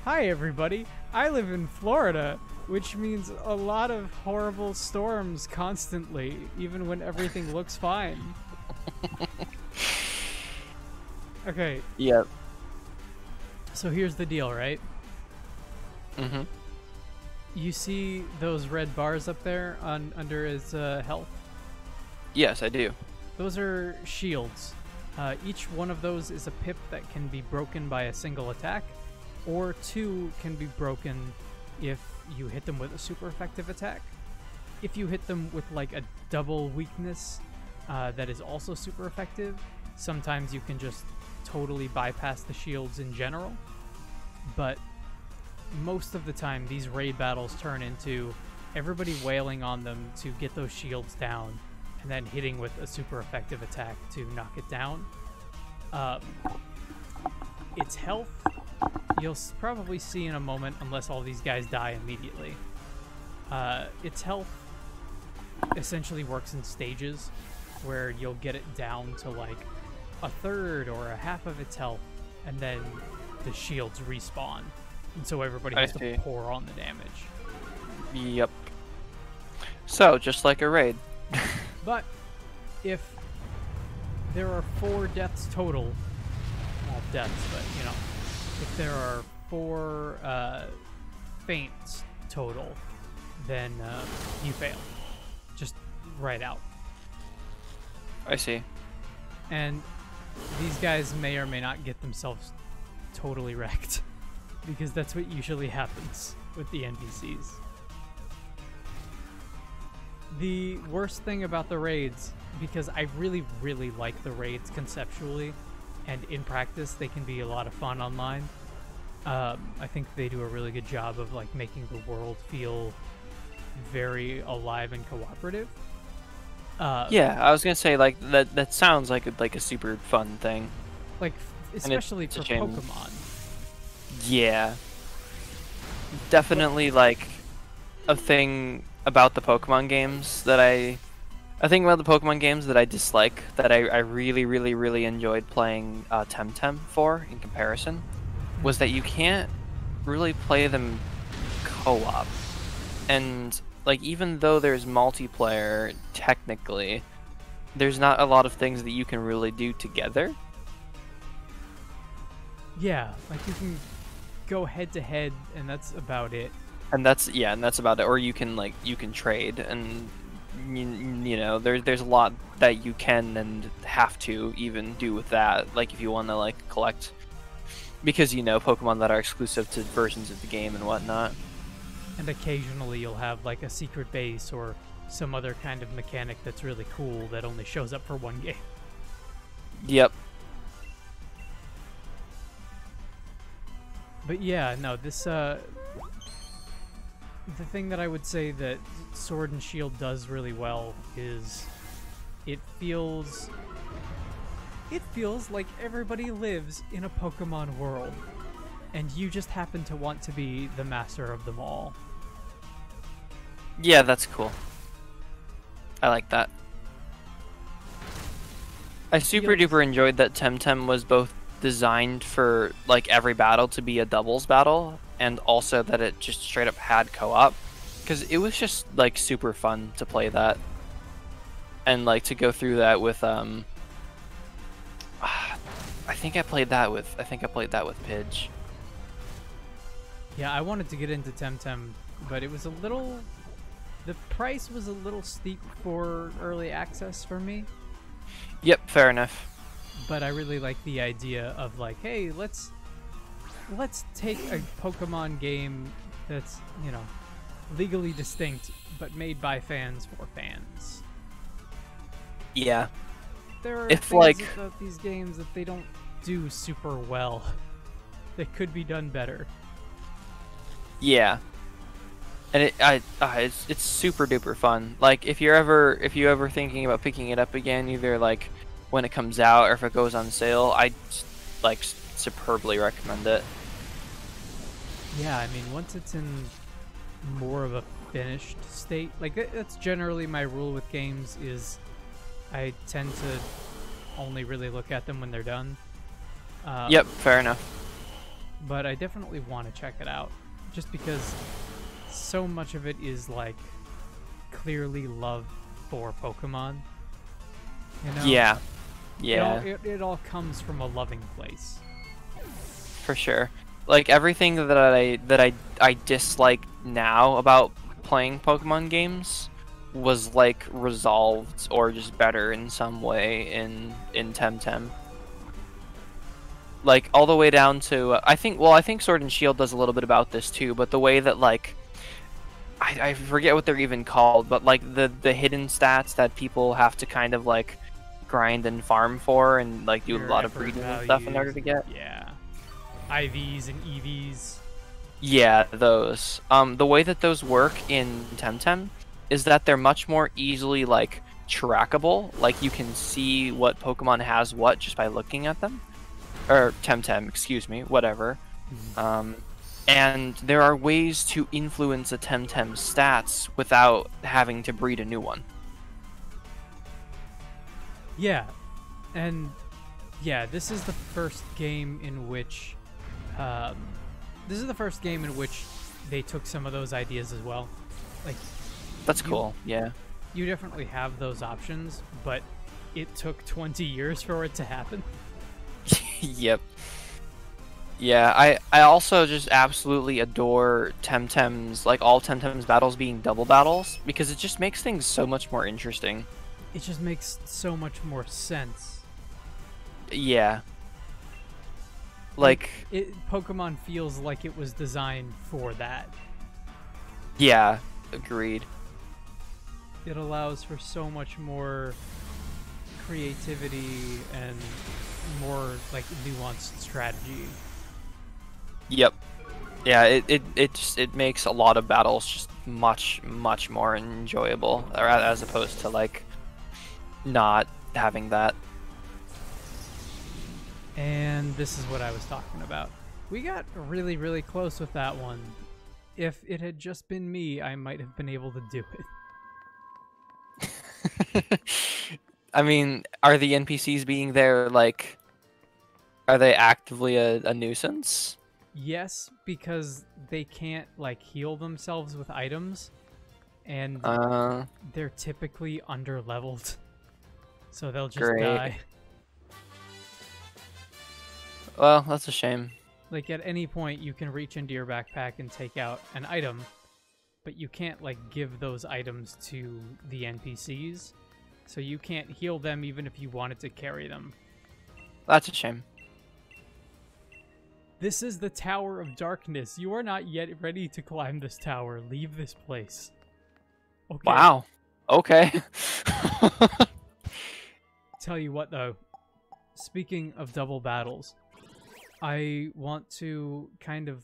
Hi, everybody. I live in Florida, which means a lot of horrible storms constantly, even when everything looks fine. Okay. Yep. So here's the deal, right? Mm-hmm. You see those red bars up there under his health? Yes, I do. Those are shields. Each one of those is a pip that can be broken by a single attack, or two can be broken if you hit them with a super effective attack. If you hit them with like a double weakness that is also super effective, sometimes you can just totally bypass the shields in general. But most of the time, these raid battles turn into everybody wailing on them to get those shields down, and then hitting with a super effective attack to knock it down. Its health, you'll probably see in a moment, unless all these guys die immediately. Its health essentially works in stages, where you'll get it down to like a third or a half of its health, and then the shields respawn. And so everybody has to pour on the damage. Yep. So, just like a raid. But if there are 4 deaths total, not deaths, but you know, if there are 4 faints total, then you fail. Just right out. I see. And these guys may or may not get themselves totally wrecked, because that's what usually happens with the NPCs. The worst thing about the raids, because I really, really like the raids conceptually, and in practice they can be a lot of fun online. I think they do a really good job of like making the world feel very alive and cooperative. Yeah, I was gonna say like that sounds like a super fun thing. Like especially for Pokemon. Yeah. Definitely like a thing about the Pokemon games that I dislike, that I really, really, really enjoyed playing Temtem for in comparison, was that you can't really play them co-op. And like, even though there's multiplayer, technically, there's not a lot of things that you can really do together. Yeah, like you can go head to head, and that's about it. And that's about it. Or you can trade, and you know, there's a lot that you can and have to even do with that. Like if you want to like collect Because, you know, Pokemon that are exclusive to versions of the game and whatnot. And occasionally you'll have like a secret base or some other kind of mechanic that's really cool that only shows up for one game. Yep. But yeah, no, this, the thing that I would say that Sword and Shield does really well is it feels like everybody lives in a Pokemon world, and you just happen to want to be the master of them all. Yeah, that's cool. I like that. I super duper enjoyed that Temtem was both designed for like every battle to be a doubles battle, and also that it just straight up had co-op, because it was just like super fun to play that, and like to go through that with I think I played that with Pidge. Yeah, I wanted to get into Temtem, but it was a little... The price was a little steep for early access for me. Yep, fair enough. But I really like the idea of like, hey, let's take a Pokemon game that's, you know, legally distinct, but made by fans for fans. Yeah. There are if things like about these games that they don't do super well. They could be done better. Yeah. And it's super duper fun. Like if you're ever thinking about picking it up again, either like when it comes out or if it goes on sale, I like superbly recommend it. Yeah, I mean, once it's in more of a finished state, like that's generally my rule with games, is I tend to only really look at them when they're done. Yep, fair enough. But I definitely want to check it out, just because so much of it is like clearly love for Pokemon. You know? Yeah. Yeah. It all comes from a loving place. For sure. Like everything that I dislike now about playing Pokemon games was like resolved or just better in some way in Temtem. Like all the way down to I think Sword and Shield does a little bit about this too, but the way that like I forget what they're even called, but like the hidden stats that people have to kind of like grind and farm for and like do a lot of breeding and stuff in order to get. Yeah. IVs and EVs. Yeah, those. The way that those work in Temtem is that they're much more easily like trackable. Like you can see what Pokemon has what just by looking at them. Or Temtem, excuse me, whatever. And there are ways to influence a Temtem's stats without having to breed a new one. Yeah, and yeah, this is the first game in which they took some of those ideas as well. Like, that's cool. Yeah, you definitely have those options, but it took 20 years for it to happen. Yep. Yeah, I also just absolutely adore Temtem's, like all Temtem's battles being double battles, because it just makes things so much more interesting. It just makes so much more sense. Yeah. Like Pokemon feels like it was designed for that. Yeah, agreed. It allows for so much more creativity and more like nuanced strategy. Yep. Yeah, it makes a lot of battles just much more enjoyable, as opposed to like not having that. And this is what I was talking about. We got really close with that one. If it had just been me, I might have been able to do it. I mean, are the NPCs being there, like, are they actively a nuisance? Yes, because they can't, like, heal themselves with items, and they're typically under-leveled, so they'll just die. Well, that's a shame. Like, at any point, you can reach into your backpack and take out an item, but you can't, like, give those items to the NPCs, so you can't heal them even if you wanted to carry them. That's a shame. This is the Tower of Darkness. You are not yet ready to climb this tower. Leave this place. Okay. Wow. Okay. Tell you what, though. Speaking of double battles, I want to kind of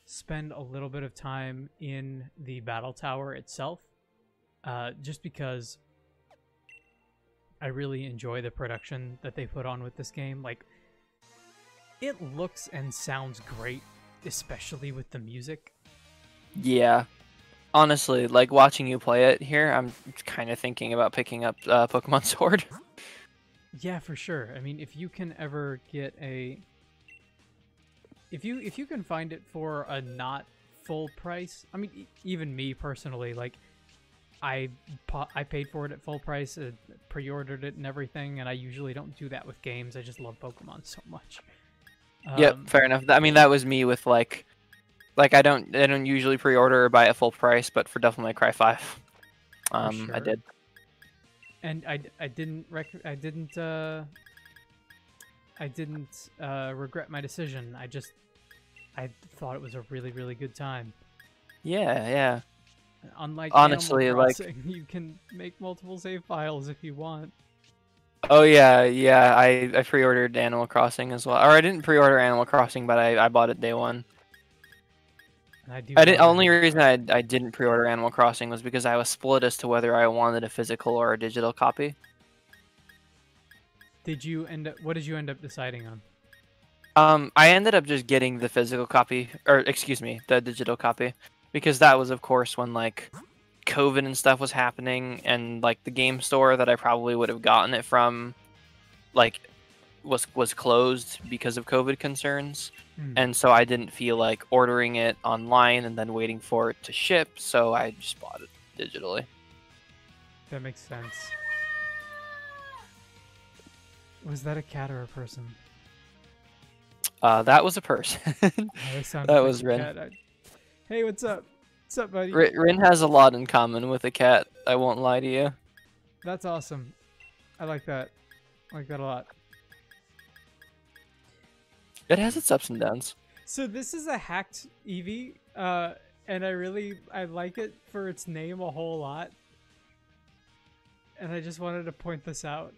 spend a little bit of time in the battle tower itself, just because I really enjoy the production that they put on with this game. Like, it looks and sounds great, especially with the music. Yeah. Honestly, like watching you play it here, I'm kind of thinking about picking up Pokemon Sword. Yeah, for sure. I mean, if you can ever get a... If you can find it for a not full price, I mean, even me personally, like, I paid for it at full price, pre-ordered it and everything, and I usually don't do that with games. I just love Pokemon so much. Yep, fair enough. I mean, that was me with like I don't usually pre-order or buy at full price, but for Devil May Cry 5, sure. I did. And I didn't regret my decision. I thought it was a really, really good time. Yeah. Unlike honestly, Animal Crossing, you can make multiple save files if you want. Oh yeah. I pre-ordered Animal Crossing as well, or I didn't pre-order Animal Crossing, but I bought it day one. Only reason I didn't pre-order Animal Crossing was because I was split as to whether I wanted a physical or a digital copy. What did you end up deciding on? I ended up just getting the physical copy, or excuse me, the digital copy, because that was, of course, when like COVID and stuff was happening, and like the game store that I probably would have gotten it from, like, was closed because of COVID concerns. And so I didn't feel like ordering it online and then waiting for it to ship, so I just bought it digitally. That makes sense. Was that a cat or a person? That was a person. That was Rin. Hey, what's up? What's up, buddy? Rin has a lot in common with a cat, I won't lie to you. That's awesome. I like that. I like that a lot. It has its ups and downs. So this is a hacked Eevee, and I like it for its name a whole lot. And I just wanted to point this out.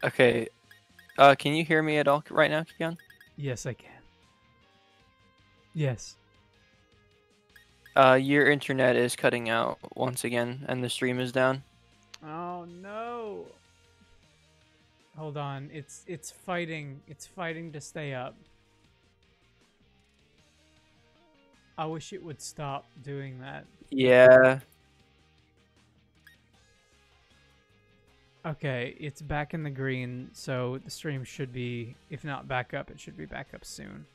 Okay, can you hear me at all right now, Kion? Yes, I can. Yes. Your internet is cutting out once again, and the stream is down. Oh no! Hold on, it's fighting to stay up. I wish it would stop doing that. Yeah. Okay, it's back in the green, so the stream should be, if not back up, it should be back up soon.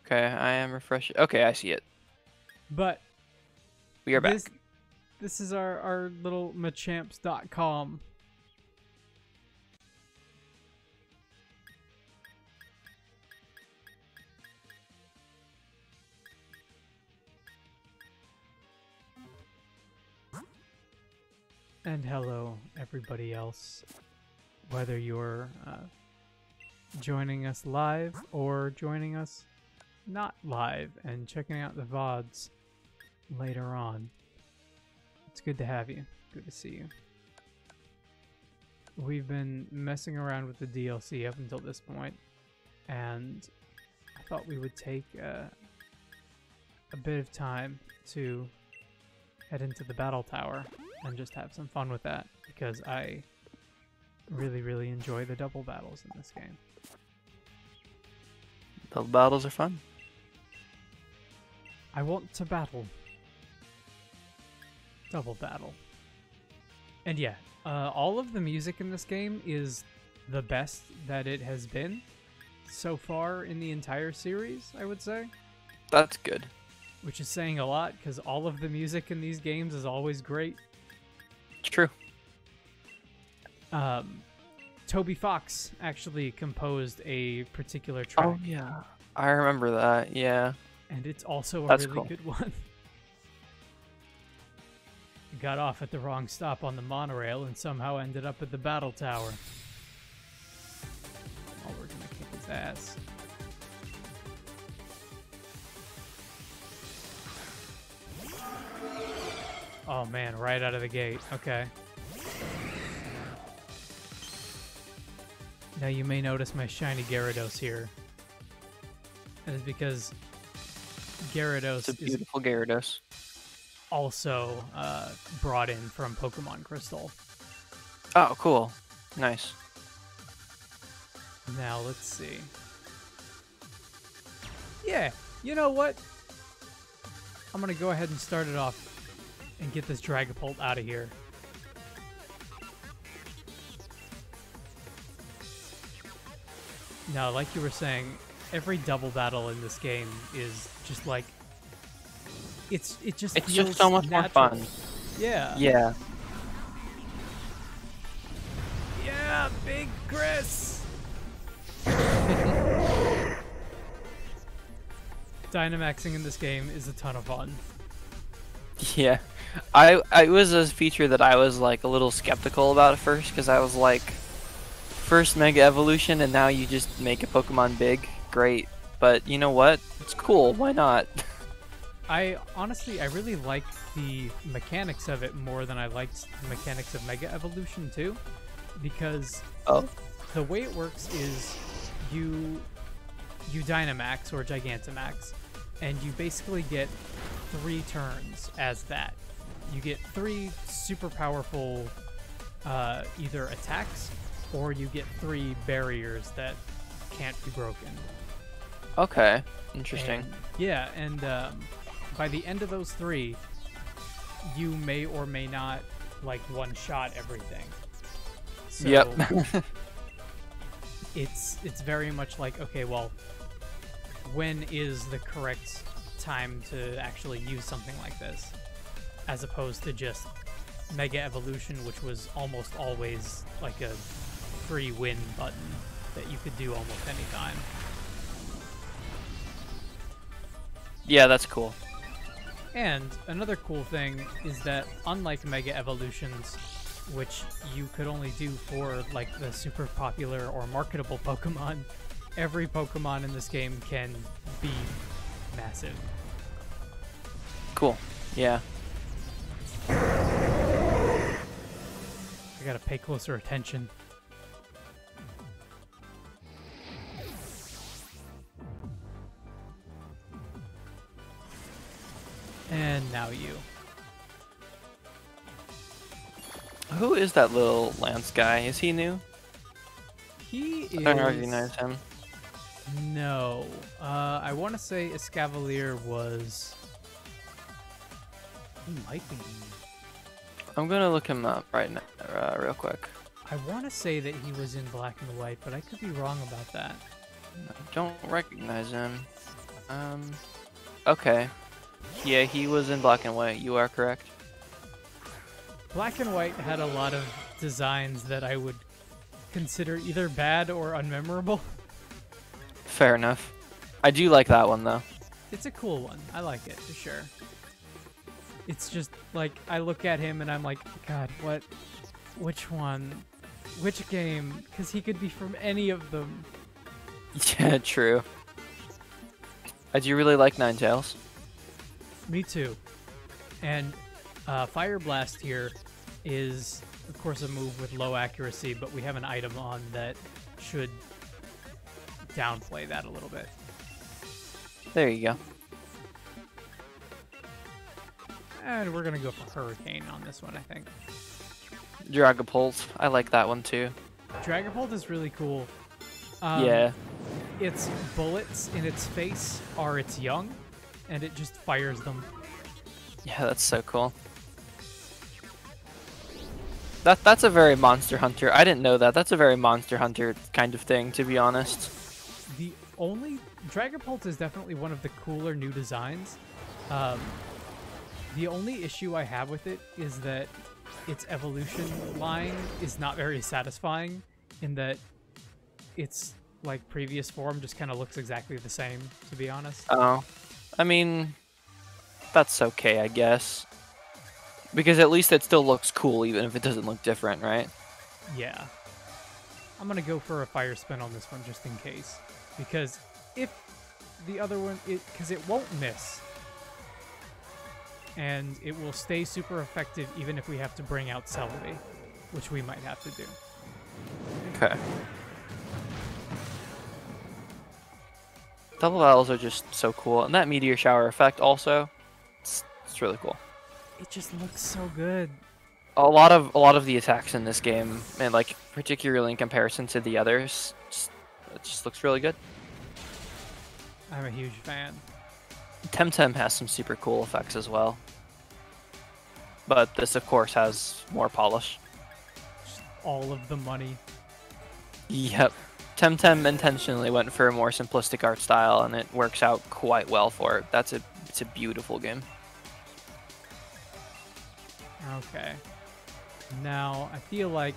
Okay, I am refreshing. Okay, I see it. But we are back. This is our little machamps.com. And hello, everybody else. Whether you're joining us live or joining us not live and checking out the VODs later on. It's good to have you. Good to see you. We've been messing around with the DLC up until this point, and I thought we would take a bit of time to head into the battle tower and just have some fun with that, because I really, really enjoy the double battles in this game. Double battles are fun. I want to battle. Double battle. And yeah, all of the music in this game is the best that it has been so far in the entire series, I would say. That's good. Which is saying a lot, because all of the music in these games is always great. True. Toby Fox actually composed a particular track. Oh yeah, I remember that. Yeah. And it's also a That's really cool. good one. got off at the wrong stop on the monorail and somehow ended up at the battle tower. Oh, we're gonna kick his ass. Oh man, right out of the gate. Okay. Now you may notice my shiny Gyarados here. That is because Gyarados It's a beautiful Gyarados. Also brought in from Pokemon Crystal. Oh, cool. Nice. Now, let's see. Yeah, you know what? I'm going to go ahead and start it off and get this Dragapult out of here. Now, like you were saying, every double battle in this game is just like... It's just so much natural. more fun. Yeah. Yeah. Yeah, Big Chris! Dynamaxing in this game is a ton of fun. Yeah. It was a feature that I was like a little skeptical about at first, because I was like, first Mega Evolution and now you just make a Pokemon big? Great. But you know what? It's cool. Why not? I really like the mechanics of it more than I liked the mechanics of Mega Evolution too, because the way it works is you Dynamax or Gigantamax, and you basically get 3 turns as that. You get 3 super powerful either attacks, or you get 3 barriers that can't be broken. Okay, interesting. And by the end of those 3, you may or may not like one-shot everything. So yep. it's very much like, okay, well, when is the correct time to actually use something like this, as opposed to just Mega Evolution, which was almost always like a free win button that you could do almost any time. Yeah, that's cool. And another cool thing is that unlike Mega Evolutions, which you could only do for like the super popular or marketable Pokemon, every Pokemon in this game can be massive. Cool. Yeah. I gotta pay closer attention. And now you. Who is that little Lance guy? Is he new? He is... I don't recognize him. No. I want to say Escavalier was... He might be. I'm gonna look him up right now, real quick. I want to say that he was in Black and White, but I could be wrong about that. I don't recognize him. Okay. Yeah, he was in Black and White. You are correct. Black and White had a lot of designs that I would consider either bad or unmemorable. Fair enough. I do like that one, though. It's a cool one. I like it, for sure. It's just, like, I look at him and I'm like, God, what? Which one? Which game? Because he could be from any of them. Yeah, true. I do really like Ninetales. Me too. And Fire Blast here is, of course, a move with low accuracy, but we have an item on that should downplay that a little bit. There you go. And we're going to go for Hurricane on this one, I think. Dragapult. I like that one, too. Dragapult is really cool. Yeah. Its bullets in its face are its young, and it just fires them. Yeah, that's so cool. That's a very Monster Hunter. I didn't know that. That's a very Monster Hunter kind of thing, to be honest. Dragapult is definitely one of the cooler new designs. The only issue I have with it is that its evolution line is not very satisfying, in that its like previous form just kind of looks exactly the same, to be honest. Oh. I mean, that's okay, I guess. Because at least it still looks cool, even if it doesn't look different, right? Yeah. I'm going to go for a fire spin on this one just in case. Because if the other one... Because it won't miss. And it will stay super effective even if we have to bring out Celebi. Which we might have to do. Okay. Double battles are just so cool. And that meteor shower effect also, it's really cool. It just looks so good. A lot of the attacks in this game, and like particularly in comparison to the others, it just looks really good. I'm a huge fan. Temtem has some super cool effects as well. But this, of course, has more polish. Just all of the money. Yep. Temtem intentionally went for a more simplistic art style, and it works out quite well for it. It's a beautiful game. Okay. Now, I feel like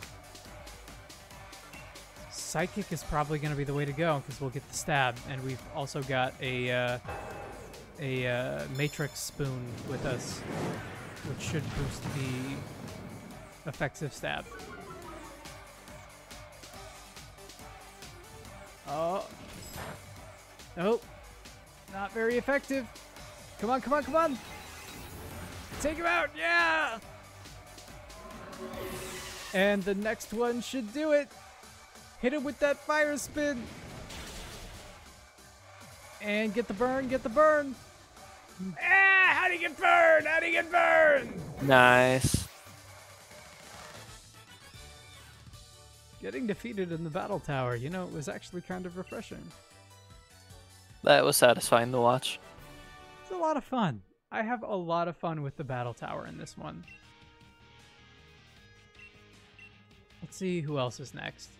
Psychic is probably going to be the way to go, because we'll get the stab, and we've also got a Matrix spoon with us, which should boost the effective stab. Oh. Nope. Not very effective. Come on, come on, come on. Take him out. Yeah. And the next one should do it. Hit him with that fire spin. And get the burn, get the burn. Ah, how'd he get burned? How'd he get burned? Nice. Getting defeated in the battle tower, you know, it was actually kind of refreshing. That was satisfying to watch. It's a lot of fun. I have a lot of fun with the battle tower in this one. Let's see who else is next.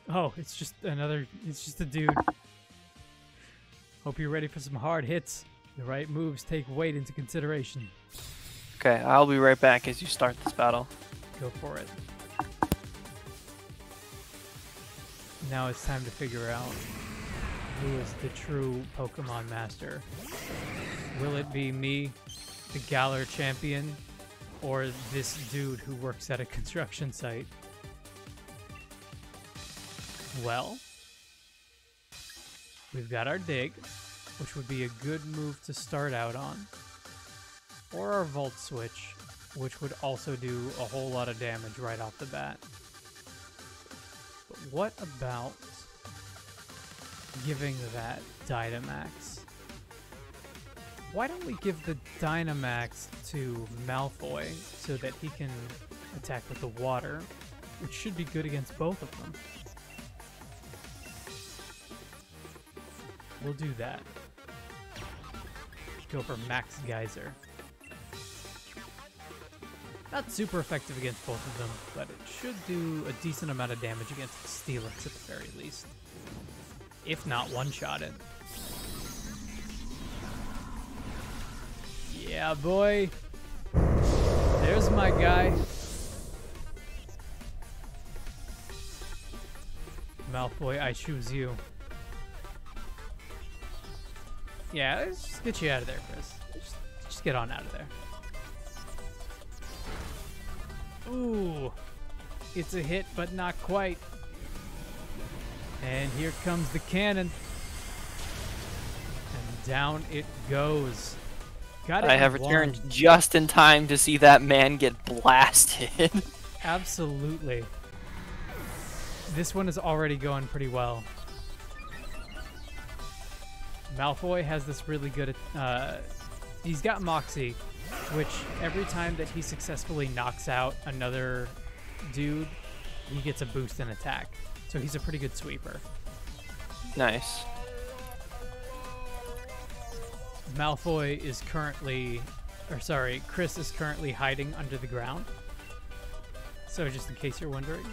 Oh, it's just a dude. Hope you're ready for some hard hits. The right moves take weight into consideration. Okay, I'll be right back as you start this battle. Go for it. Now it's time to figure out who is the true Pokemon master. Will it be me, the Galar champion, or this dude who works at a construction site? Well, we've got our Dig, which would be a good move to start out on, or our Volt Switch, which would also do a whole lot of damage right off the bat. But what about giving that Dynamax? Why don't we give the Dynamax to Malfoy so that he can attack with the water, which should be good against both of them. We'll do that. Go for Max Geyser. Not super effective against both of them, but it should do a decent amount of damage against Steelix at the very least. If not one-shot it. Yeah, boy. There's my guy. Malfoy, I choose you. Yeah, let's just get you out of there, Chris. Just get on out of there. Ooh. It's a hit, but not quite. And here comes the cannon. And down it goes. Got it. I have returned just in time to see that man get blasted. Absolutely. This one is already going pretty well. Malfoy has this really good... he's got Moxie, which every time that he successfully knocks out another dude, he gets a boost in attack. So he's a pretty good sweeper. Nice. Malfoy is currently... Or sorry, Chris is currently hiding under the ground. So just in case you're wondering.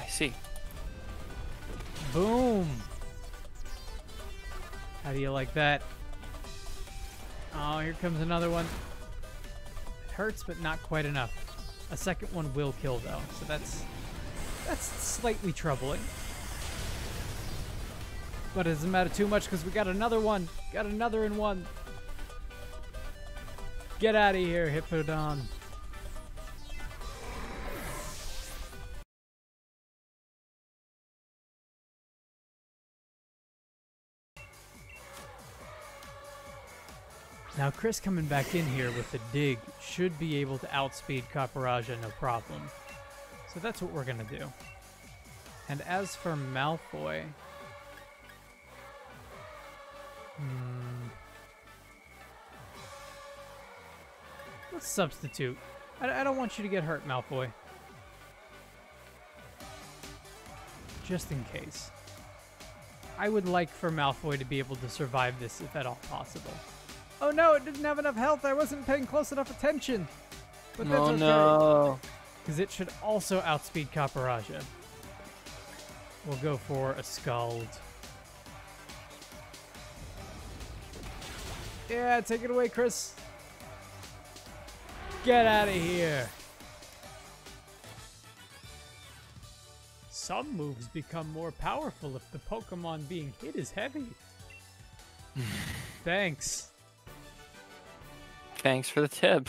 I see. Boom! How do you like that? Oh, here comes another one. It hurts, but not quite enough. A second one will kill, though, so that's slightly troubling. But it doesn't matter too much because we got another one. Got another in one. Get out of here, Hippodon. Now Chris coming back in here with the dig should be able to outspeed Caparajah no problem. So that's what we're going to do. And as for Malfoy... let's substitute. I don't want you to get hurt, Malfoy. Just in case. I would like for Malfoy to be able to survive this if at all possible. Oh no, it didn't have enough health. I wasn't paying close enough attention. But that's okay. No. Because it should also outspeed Caparajah. We'll go for a Scald. Yeah, take it away, Chris. Get out of here. Some moves become more powerful if the Pokemon being hit is heavy. Thanks. Thanks for the tip.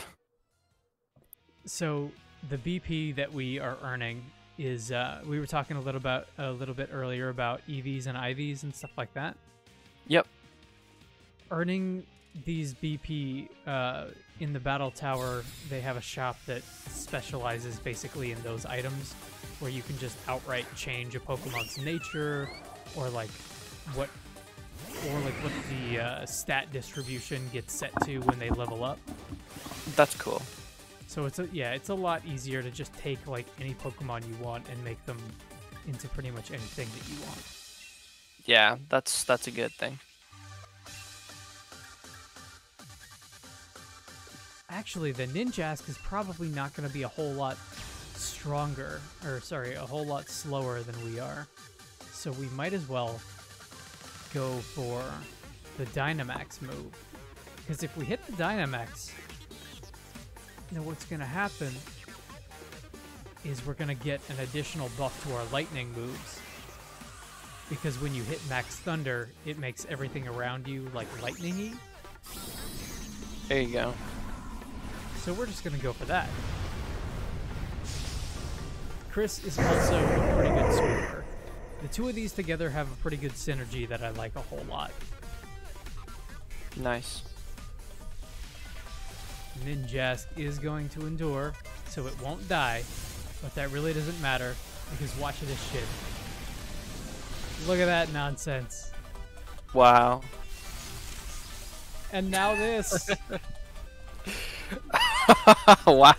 So the BP that we are earning is we were talking a little bit earlier about EVs and IVs and stuff like that. Yep. Earning these BP in the battle tower, they have a shop that specializes basically in those items where you can just outright change a Pokemon's nature or like what the stat distribution gets set to when they level up. That's cool. So it's a lot easier to just take like any Pokemon you want and make them into pretty much anything that you want. Yeah, that's a good thing. Actually, the Ninjask is probably not going to be a whole lot stronger, or sorry, a whole lot slower than we are. So we might as well go for the Dynamax move. Because if we hit the Dynamax, then what's going to happen is we're going to get an additional buff to our lightning moves. Because when you hit Max Thunder, it makes everything around you like lightning-y. There you go. So we're just going to go for that. Chris is also a pretty good sweeper. The two of these together have a pretty good synergy that I like a whole lot. Nice. Ninjask is going to endure, so it won't die, but that really doesn't matter, because watch this shit. Look at that nonsense. Wow. And now this. Wow.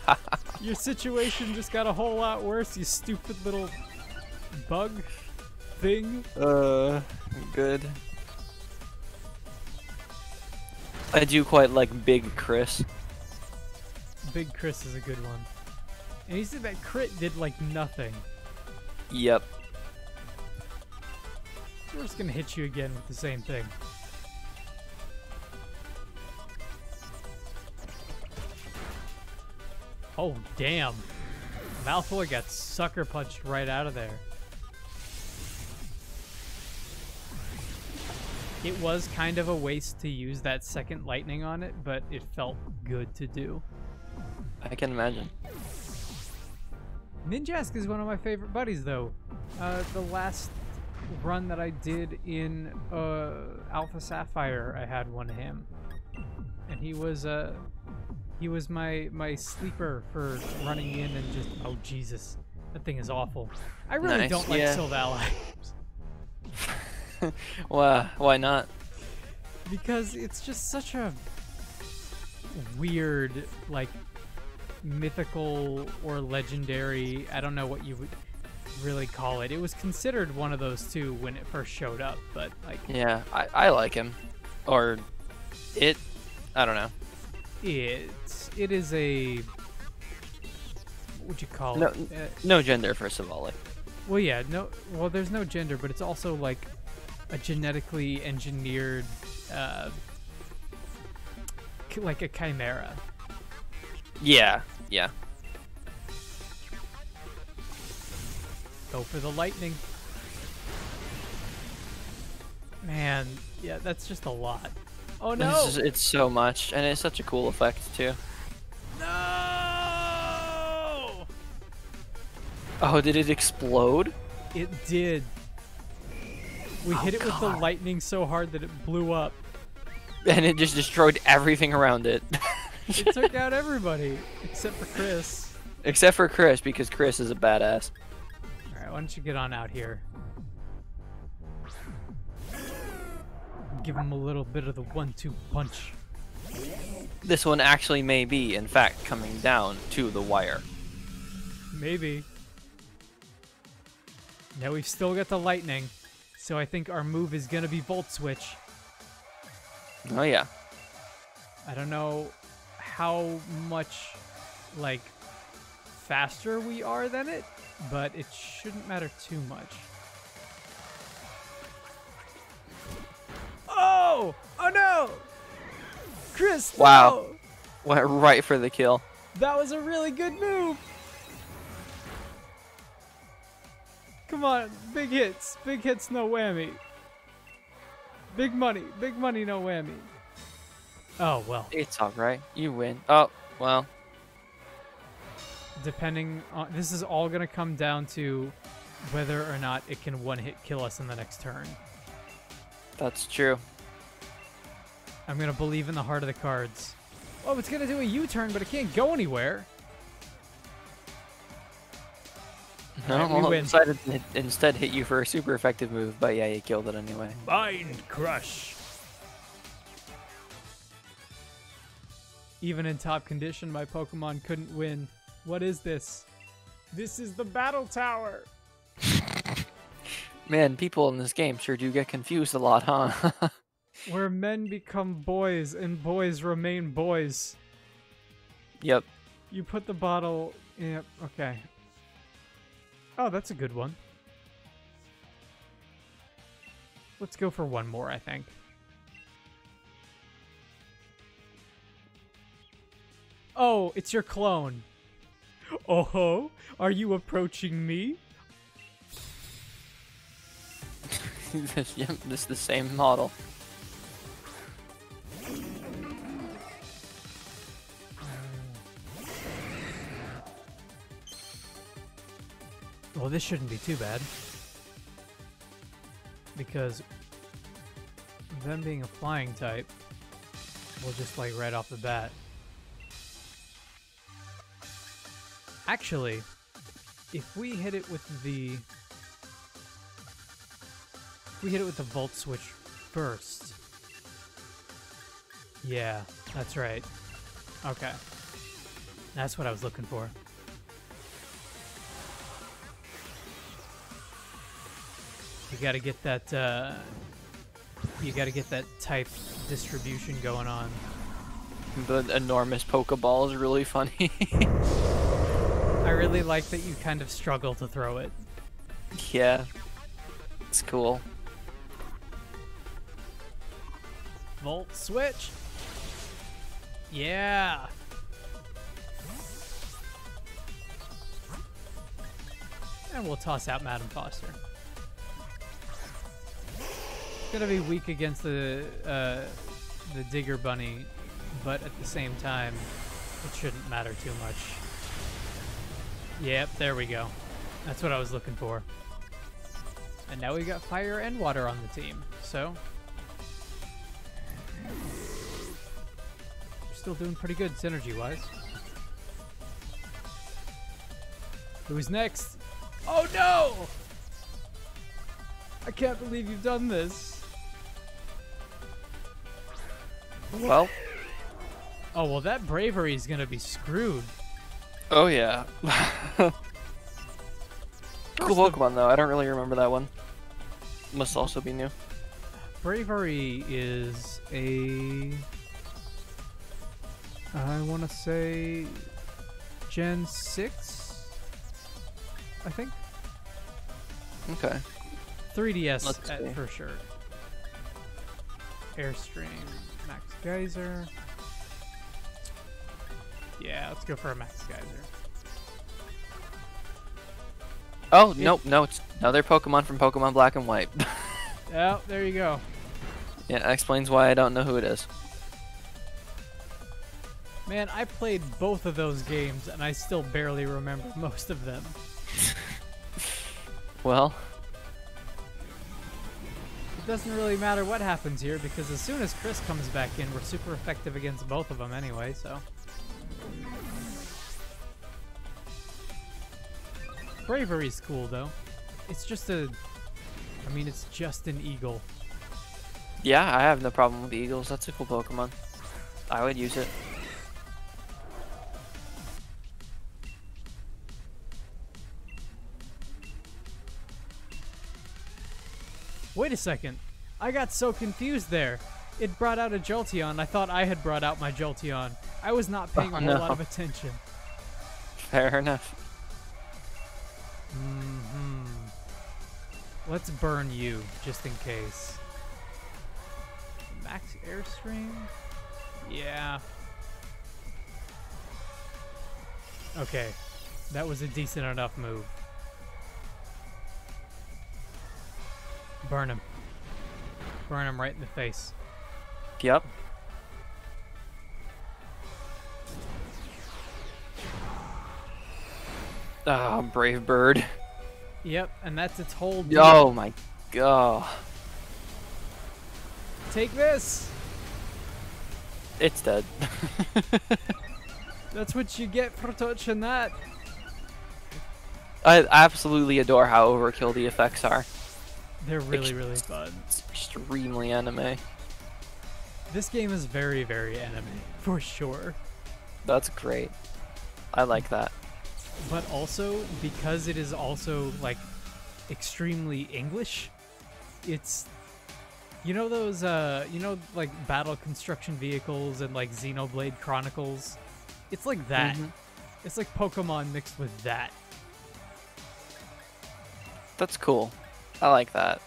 Your situation just got a whole lot worse, you stupid little bug thing. Good. I do quite like Big Chris. Big Chris is a good one. And he said that crit did like nothing. Yep. We're just gonna hit you again with the same thing. Oh, damn. Malfoy got sucker punched right out of there. It was kind of a waste to use that second lightning on it, but it felt good to do. I can imagine. Ninjask is one of my favorite buddies, though. The last run that I did in Alpha Sapphire, I had one of him. And he was my sleeper for running in and just... Oh, Jesus. That thing is awful. I really don't like Silvally. Why not? Because it's just such a weird, like, mythical or legendary... I don't know what you would really call it. It was considered one of those two when it first showed up, but, like... Yeah, I like him. Or... it... I don't know. It is a... What would you call it? No gender, first of all. Like. Well, yeah, no... Well, there's no gender, but it's also, like, a genetically engineered... like a chimera. Yeah, yeah. Go for the lightning. Man, yeah, that's just a lot. Oh no! It's so much, and it's such a cool effect too. No! Oh, did it explode? It did. We hit it with the lightning so hard that it blew up. And it just destroyed everything around it. It took out everybody, except for Chris. Except for Chris, because Chris is a badass. Alright, why don't you get on out here? Give him a little bit of the 1-2 punch. This one actually may be, in fact, coming down to the wire. Maybe. Now we've still got the lightning, so I think our move is gonna be Volt Switch. Oh yeah. I don't know how much, like, faster we are than it, but it shouldn't matter too much. Oh! Oh no! Chris, wow. no! Went right for the kill. That was a really good move! Come on, big hits, no whammy. Big money, no whammy. Oh, well. It's alright. You win. Oh, well. Depending on... This is all going to come down to whether or not it can one-hit kill us in the next turn. That's true. I'm going to believe in the heart of the cards. Oh, it's going to do a U-turn, but it can't go anywhere. No, right, well, we win. Decided to instead hit you for a super effective move, but yeah, you killed it anyway. Mind Crush. Even in top condition, my Pokemon couldn't win. What is this? This is the Battle Tower. Man, people in this game sure do get confused a lot, huh? Where men become boys and boys remain boys. Yep. You put the bottle... Yep, okay. Oh, that's a good one. Let's go for one more, I think. Oh, it's your clone. Oh-ho, are you approaching me? Yep, this is the same model. Well, this shouldn't be too bad. Because them being a flying type, we'll just like right off the bat. Actually, if we hit it with the Volt Switch first. Yeah, that's right. Okay. That's what I was looking for. You gotta get that, type distribution going on. The enormous Pokeball is really funny. I really like that you kind of struggle to throw it. Yeah. It's cool. Volt Switch! Yeah! And we'll toss out Madam Foster. It's gonna be weak against the Digger Bunny, but at the same time, it shouldn't matter too much. Yep, there we go. That's what I was looking for. And now we got fire and water on the team, so... we're still doing pretty good synergy-wise. Who's next? Oh no! I can't believe you've done this. Well. Oh, well, that bravery is gonna be screwed. Oh, yeah. Cool Pokemon, though. I don't really remember that one. Must also be new. Bravery is a... I want to say... Gen 6? I think? Okay. 3DS for sure. Airstream, Max Geyser. Yeah, let's go for a Max Geyser. Oh, nope, no, it's another Pokemon from Pokemon Black and White. Oh, there you go. Yeah, that explains why I don't know who it is. Man, I played both of those games, and I still barely remember most of them. Well, it doesn't really matter what happens here, because as soon as Chris comes back in, we're super effective against both of them anyway, so... Bravery's cool, though. It's just a... I mean, it's just an eagle. yeah, I have no problem with the eagles. That's a cool Pokemon. I would use it. Wait a second. I got so confused there. It brought out a Jolteon. I thought I had brought out my Jolteon. I was not paying a whole lot of attention. Fair enough. Let's burn you, just in case. Max Airstream? Yeah. Okay. That was a decent enough move. Burn him. Burn him right in the face. Yep. Ah, brave bird. Yep, and that's its whole deal. Oh my god. Take this! It's dead. That's what you get for touching that. I absolutely adore how overkill the effects are. They're really, really fun. It's extremely anime. This game is very, very anime, for sure. That's great. I like that. But also, because it is also, like, extremely English, it's... You know those, like, battle construction vehicles and, like, Xenoblade Chronicles? It's like that. It's like Pokemon mixed with that. That's cool. I like that.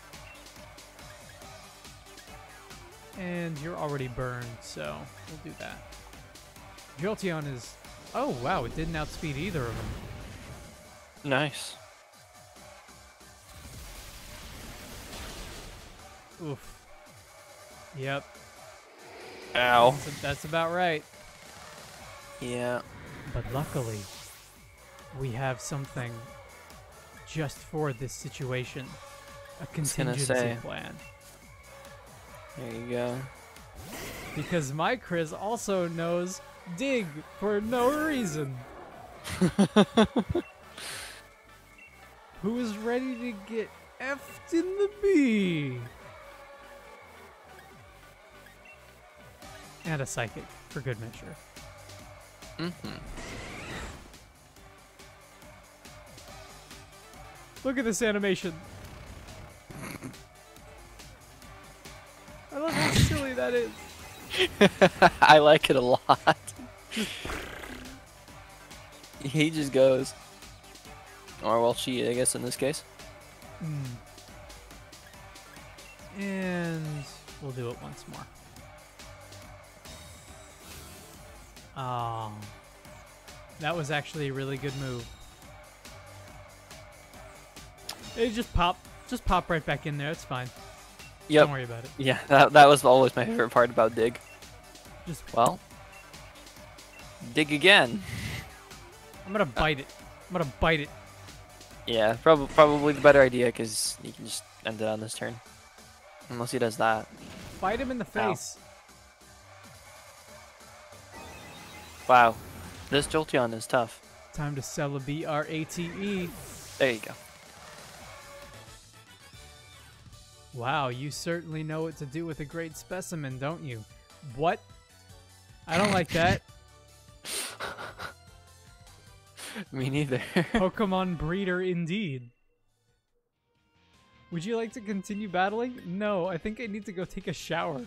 And you're already burned, so we'll do that. Jolteon is... Oh, wow, it didn't outspeed either of them. Nice. Oof. Yep. Ow. That's about right. Yeah. But luckily, we have something just for this situation. A contingency plan. There you go. Because my Chris also knows dig for no reason. Who is ready to get effed in the bee? And a psychic, for good measure. Look at this animation. I love how silly that is. I like it a lot. He just goes. Or, well, she, I guess, in this case. And we'll do it once more. Oh, that was actually a really good move. Hey, just pop right back in there. It's fine. Yep. Don't worry about it. Yeah, that was always my favorite part about dig. Just well, dig again. I'm gonna bite it. I'm gonna bite it. Yeah, probably the better idea because you can just end it on this turn. Unless he does that. Bite him in the face. Wow, this Jolteon is tough. Time to sell a BRATE. There you go. Wow, you certainly know what to do with a great specimen, don't you? What? I don't like that. Me neither. Pokemon breeder indeed. Would you like to continue battling? No, I think I need to go take a shower.